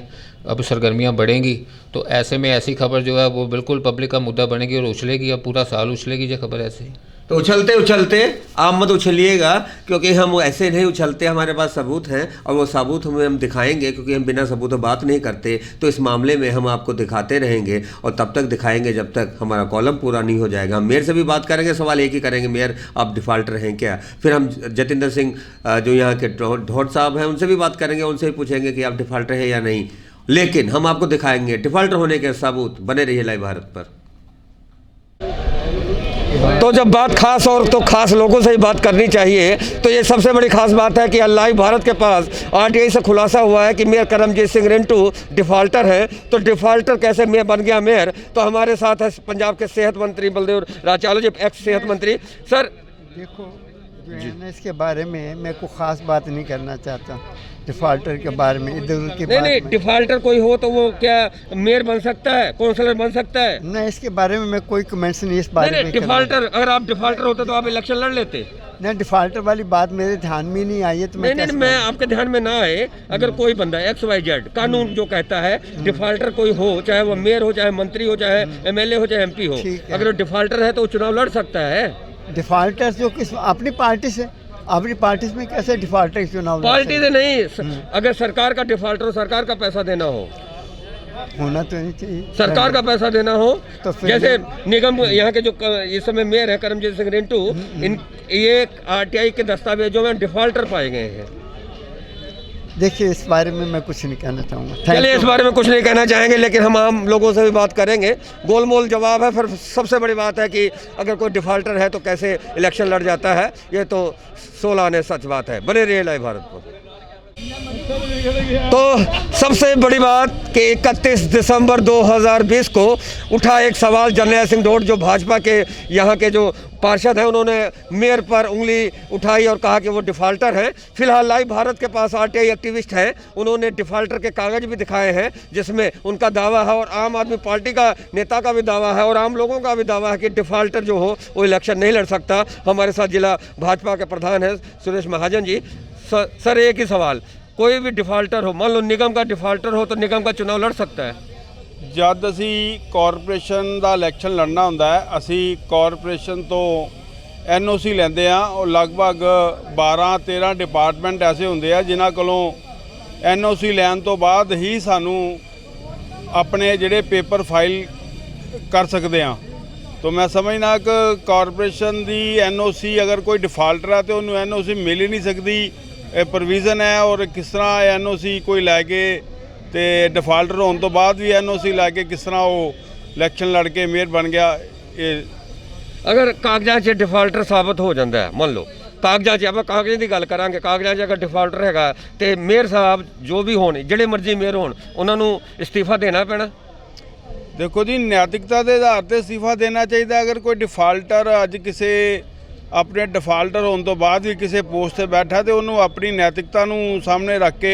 अब सरगर्मियाँ बढ़ेंगी तो ऐसे में ऐसी खबर जो है वो बिल्कुल पब्लिक का मुद्दा बनेगी और उछलेगी, अब पूरा साल उछलेगी ये खबर ऐसे। तो उछलते उछलते आप मत उछलिएगा, क्योंकि हम ऐसे नहीं उछलते, हमारे पास सबूत हैं और वो सबूत हम दिखाएंगे, क्योंकि हम बिना सबूत बात नहीं करते। तो इस मामले में हम आपको दिखाते रहेंगे और तब तक दिखाएंगे जब तक हमारा कॉलम पूरा नहीं हो जाएगा। हम मेयर से भी बात करेंगे, सवाल एक ही करेंगे, मेयर आप डिफ़ाल्टर हैं क्या। फिर हम जतिंदर सिंह जो यहाँ के ढोट साहब हैं उनसे भी बात करेंगे, उनसे भी पूछेंगे कि आप डिफ़ाल्टर हैं या नहीं। लेकिन हम आपको दिखाएंगे डिफ़ाल्टर होने के सबूत। बने रहिए लाइव भारत पर। तो जब बात खास और तो खास लोगों से ही बात करनी चाहिए, तो ये सबसे बड़ी खास बात है कि लाइव भारत के पास आरटीआई से खुलासा हुआ है कि मेयर करमजीत सिंह रिंटू डिफ़ाल्टर हैं। तो डिफ़ाल्टर कैसे मेयर बन गया मेयर, तो हमारे साथ है पंजाब के सेहत मंत्री बलदेव राचालो जी, एक्स सेहत मंत्री। सर देखो जो है ना, इसके बारे में मैं कोई ख़ास बात नहीं करना चाहता डिफ़ाल्टर के बारे में, इधर उधर के नहीं, डिफ़ाल्टर कोई हो तो वो क्या मेयर बन सकता है, काउंसलर बन सकता है? नहीं, इसके बारे में मैं कोई कमेंट्स नहीं इस बारे में। डिफ़ाल्टर, अगर आप डिफ़ाल्टर होते तो आप इलेक्शन लड़ लेते? नहीं, डिफ़ाल्टर वाली बात मेरे ध्यान में नहीं आई है तो मैं आपके ध्यान में ना आए। अगर कोई बंदा XYZ कानून जो कहता है डिफ़ाल्टर कोई हो, चाहे वो मेयर हो, चाहे मंत्री हो, चाहे MLA हो, चाहे MP हो, अगर वो डिफ़ाल्टर है तो वो चुनाव लड़ सकता है। डिफ़ाल्टर जो किस अपनी पार्टी से, अपनी पार्टी में कैसे डिफ़ाल्टर चुनाव? पार्टी से नहीं, अगर सरकार का डिफ़ाल्टर हो, सरकार का पैसा देना हो, होना तो नहीं चाहिए, सरकार का पैसा देना हो। तो जैसे निगम यहाँ के जो इस समय मेयर है करमजीत सिंह रिंटू, इन ये RTI के दस्तावेजों में डिफ़ाल्टर पाए गए हैं। देखिए इस बारे में मैं कुछ नहीं कहना चाहूँगा। चलिए इस बारे में कुछ नहीं कहना चाहेंगे, लेकिन हम आम लोगों से भी बात करेंगे। गोलमोल जवाब है। फिर सबसे बड़ी बात है कि अगर कोई डिफ़ाल्टर है तो कैसे इलेक्शन लड़ जाता है, ये तो 16 आने सच बात है। बने रहिए लाइव भारत पर। तो सबसे बड़ी बात कि 31 दिसंबर 2020 को उठा एक सवाल जरनैल सिंह ढोट, जो भाजपा के यहाँ के जो पार्षद हैं, उन्होंने मेयर पर उंगली उठाई और कहा कि वो डिफ़ाल्टर हैं। फिलहाल लाइव भारत के पास RTI एक्टिविस्ट हैं, उन्होंने डिफ़ाल्टर के कागज़ भी दिखाए हैं जिसमें उनका दावा है और आम आदमी पार्टी का नेता का भी दावा है और आम लोगों का भी दावा है कि डिफ़ाल्टर जो हो वो इलेक्शन नहीं लड़ सकता। हमारे साथ जिला भाजपा के प्रधान हैं सुरेश महाजन जी। सर एक ही सवाल, कोई भी डिफ़ाल्टर हो, मान लो निगम का डिफ़ाल्टर हो, तो निगम का चुनाव लड़ सकता है? जब असी कॉरपोरेशन का इलैक्शन लड़ना होंदा है, असी कॉरपोरेशन तो NOC लेंदे आ और लगभग 12-13 डिपार्टमेंट ऐसे होंदे आ जिन्हां कोलों NOC लैन तो बाद ही सानू अपने जिहड़े पेपर फाइल कर सकते हैं। तो मैं समझना कि कॉरपोरेशन की NOC अगर कोई डिफ़ाल्टर है तो उन्होंने NOC मिल ही नहीं सकती, प्रोविज़न है। और किस तरह NOC कोई लैके तो डिफ़ाल्टर होने तो बाद भी NOC लैके किस तरह वो इलैक्शन लड़ के मेयर बन गया। अगर कागजात 'ਚ डिफ़ाल्टर साबित हो जाता है, मान लो कागजात 'ਚ ਆਪਾਂ ਕਾਗਜ਼ਾਂ ਦੀ ਗੱਲ ਕਰਾਂਗੇ, ਕਾਗਜ਼ਾਤ 'ਚ ਅਗਰ डिफ़ाल्टर ਹੈਗਾ ਤੇ ਮੇयर ਸਾਹਿਬ ਜੋ ਵੀ ਹੋਣ, ਜਿਹੜੇ ਮਰਜ਼ੀ ਮੇयर ਹੋਣ, ਉਹਨਾਂ ਨੂੰ ਇਸਤੀਫਾ ਦੇਣਾ ਪੈਣਾ। देखो जी, नैतिकता के आधार पर इस्तीफा देना चाहिए। अगर कोई डिफ़ाल्टर अज किसी अपने डिफ़ाल्टर होने तो बाद भी किसी पोस्ट से बैठा तो उन्होंने अपनी नैतिकता सामने रख के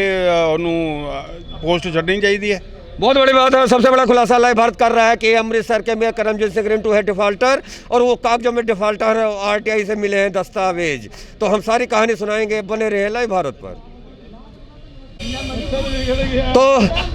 उन्होंने पोस्ट छड्डनी चाहिए है। बहुत बड़ी बात है। सबसे बड़ा खुलासा लाइव भारत कर रहा है कि अमृतसर के मेयर करमजीत सिंह रिंटू है डिफ़ाल्टर और वो कागजों में डिफ़ाल्टर है, RTI से मिले हैं दस्तावेज। तो हम सारी कहानी सुनाएंगे, बने रहे लाइव भारत पर। तो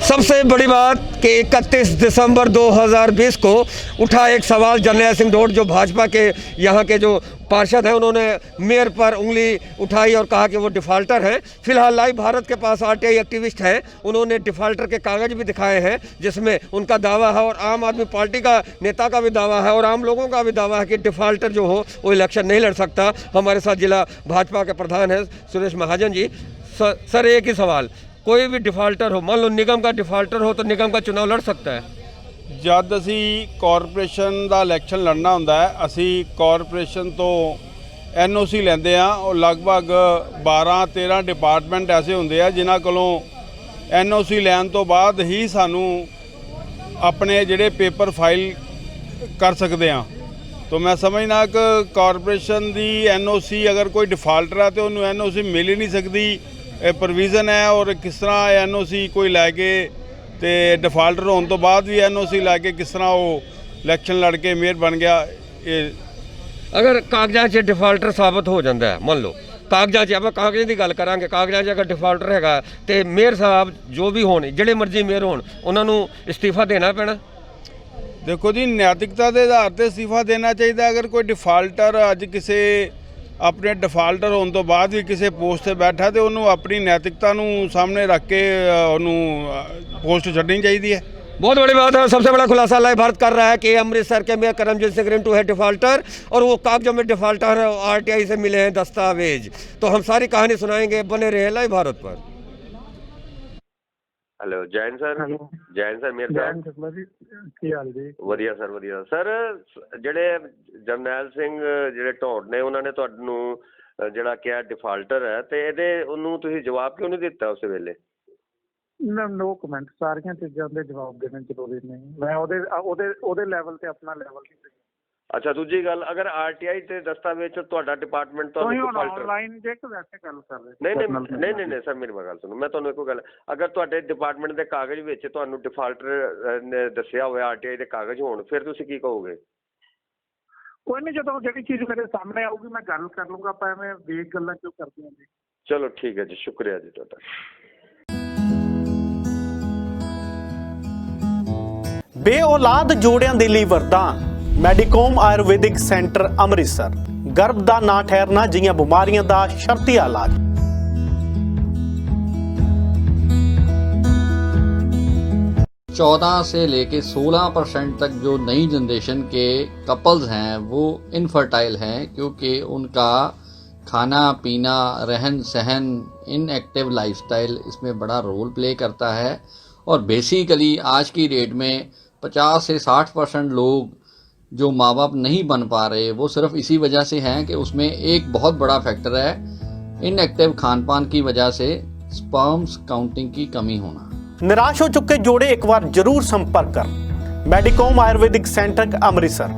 सबसे बड़ी बात कि 31 दिसंबर 2020 को उठा एक सवाल जरनैल सिंह ढोट, जो भाजपा के यहाँ के जो पार्षद हैं, उन्होंने मेयर पर उंगली उठाई और कहा कि वो डिफ़ाल्टर हैं। फिलहाल लाइव भारत के पास RTI एक्टिविस्ट हैं, उन्होंने डिफ़ाल्टर के कागज़ भी दिखाए हैं जिसमें उनका दावा है और आम आदमी पार्टी का नेता का भी दावा है और आम लोगों का भी दावा है कि डिफ़ाल्टर जो हो वो इलेक्शन नहीं लड़ सकता। हमारे साथ जिला भाजपा के प्रधान हैं सुरेश महाजन जी। सर एक ही सवाल, कोई भी डिफ़ाल्टर हो, मान लो निगम का डिफ़ाल्टर हो, तो निगम का चुनाव लड़ सकता है? जब असी कॉरपोरेशन का इलैक्शन लड़ना होंदा है, असी कॉरपोरेशन तो NOC लेंदे आ और लगभग 12-13 डिपार्टमेंट ऐसे होंदे आ जिन्हां कोलों NOC लैन तो बाद ही सानू अपने जिहड़े पेपर फाइल कर सकते हैं। तो मैं समझना कि कॉरपोरेशन की NOC अगर कोई डिफ़ाल्टर है तो उन्होंने NOC मिल ही नहीं सकती, प्रोविज़न है। और किस तरह NOC कोई लैके तो डिफ़ाल्टर होने तो बाद भी NOC लैके किस तरह वो इलैक्शन लड़ के मेयर बन गया। अगर कागजात 'ਚ डिफ़ाल्टर साबित हो जाता है, मान लो ਕਾਗਜ਼ਾਂ 'ਚ ਆਪਾਂ ਕਾਗਜ਼ਾਂ ਦੀ ਗੱਲ ਕਰਾਂਗੇ, ਕਾਗਜ਼ਾਂ 'ਚ ਅਗਰ ਡਿਫਾਲਟਰ ਹੈਗਾ ਤੇ ਮੇਅਰ ਸਾਹਿਬ ਜੋ ਵੀ ਹੋਣ, ਜਿਹੜੇ ਮਰਜ਼ੀ ਮੇਅਰ ਹੋਣ, ਉਹਨਾਂ ਨੂੰ ਇਸਤੀਫਾ ਦੇਣਾ ਪੈਣਾ। ਦੇਖੋ ਜੀ, ਨੈਤਿਕਤਾ ਦੇ ਆਧਾਰ ਤੇ ਅਸਤੀਫਾ ਦੇਣਾ ਚਾਹੀਦਾ। ਅਗਰ ਕੋਈ ਡਿਫਾਲਟਰ ਅੱਜ ਕਿਸੇ ਆਪਣੇ ਡਿਫਾਲਟਰ ਹੋਣ ਤੋਂ ਬਾਅਦ ਵੀ ਕਿਸੇ ਪੋਸਟ ਤੇ ਬੈਠਾ ਤੇ ਉਹਨੂੰ ਆਪਣੀ ਨੈਤਿਕਤਾ ਨੂੰ ਸਾਹਮਣੇ ਰੱਖ ਕੇ ਉਹਨੂੰ पोस्ट छड़नी चाहिए है। बहुत बड़ी बात है। सबसे बड़ा खुलासा लाइव भारत कर रहा है कि अमृतसर के मेयर करमजीत सिंह रिंटू है डिफाल्टर और वो कागजों में डिफाल्टर आरटीआई से मिले हैं दस्तावेज। तो हम सारी कहानी सुनाएंगे, बने रहे लाइव भारत पर। Hello Jain sir, Jain sir मेरे ਵਧੀਆ ਸਰ ਵਧੀਆ ਸਰ। ਜਿਹੜੇ ਜਰਨੈਲ ਸਿੰਘ ਜਿਹੜੇ ਢੌੜ ਨੇ ਉਹਨਾਂ ਨੇ ਤੁਹਾਨੂੰ ਜਿਹੜਾ ਕਿਹਾ ਡਿਫਾਲਟਰ ਹੈ ਤੇ ਇਹਦੇ ਉਹਨੂੰ ਤੁਸੀਂ ਜਵਾਬ ਕਿਉਂ ਨਹੀਂ ਦਿੱਤਾ ਉਸ ਵੇਲੇ? नो कमेंट, सारियां चीज़ों के जवाब देने जरूरी नहीं। मैं ਉਹਦੇ ਲੈਵਲ ਤੇ ਆਪਣਾ ਲੈਵਲ ਨਹੀਂ। ਅੱਛਾ, ਦੂਜੀ ਗੱਲ, ਅਗਰ ਆਰਟੀਆਈ ਤੇ ਦਸਤਾਵੇਜ਼ ਚ ਤੁਹਾਡਾ ਡਿਪਾਰਟਮੈਂਟ ਤੁਹਾਨੂੰ ਡਿਫਾਲਟਰ ਆਨਲਾਈਨ ਜੇ ਕਿ ਵੈਸੇ ਗੱਲ ਕਰ ਰਹੇ? ਨਹੀਂ ਸਰ, ਮੇਰੀ ਗੱਲ ਸੁਣੋ, ਮੈਂ ਤੁਹਾਨੂੰ ਇੱਕੋ ਗੱਲ, ਅਗਰ ਤੁਹਾਡੇ ਡਿਪਾਰਟਮੈਂਟ ਦੇ ਕਾਗਜ਼ ਵਿੱਚ ਤੁਹਾਨੂੰ ਡਿਫਾਲਟਰ ਨੇ ਦੱਸਿਆ ਹੋਇਆ ਆਰਟੀਆਈ ਦੇ ਕਾਗਜ਼ ਹੋਣ, ਫਿਰ ਤੁਸੀਂ ਕੀ ਕਹੋਗੇ? ਕੋਈ ਨਹੀਂ, ਜਦੋਂ ਜਿਹੜੀ ਚੀਜ਼ ਮੇਰੇ ਸਾਹਮਣੇ ਆਊਗੀ ਮੈਂ ਗੱਲ ਕਰ ਲੂੰਗਾ। ਆਪਾਂ ਐਵੇਂ ਵੇਗ ਗੱਲਾਂ ਕਿਉਂ ਕਰਦੇ ਹਾਂ ਜੀ। ਚਲੋ ਠੀਕ ਹੈ ਜੀ, ਸ਼ੁਕਰੀਆ ਜੀ ਤੁਹਾਡਾ। ਬੇਔਲਾਦ ਜੋੜਿਆਂ ਦੇ ਲਈ ਵਰਦਾਨ। ਮੈਡੀਕੋਮ ਆਯੁਰਵੈਦਿਕ ਸੈਂਟਰ ਅੰਮ੍ਰਿਤਸਰ। ਗਰਭ ਦਾ ਨਾ ਠਹਿਰਨਾ ਜਿਹੀਆਂ ਬਿਮਾਰੀਆਂ ਦਾ ਸ਼ਰਤੀ ਇਲਾਜ। से लेके 16% तक जो नई जनरेशन के कपल्स हैं वो इनफर्टाइल हैं, क्योंकि उनका खाना पीना, रहन सहन, इनएक्टिव लाइफस्टाइल इसमें बड़ा रोल प्ले करता है। और बेसिकली आज की डेट में 50 से 60% लोग जो माँ बाप नहीं बन पा रहे वो सिर्फ इसी वजह से हैं कि उसमें एक बहुत बड़ा फैक्टर है इनएक्टिव खान पान की वजह से स्पर्म्स काउंटिंग की कमी होना। निराश हो चुके जोड़े एक बार जरूर संपर्क कर। मेडिकोम आयुर्वेदिक सेंटर अमृतसर।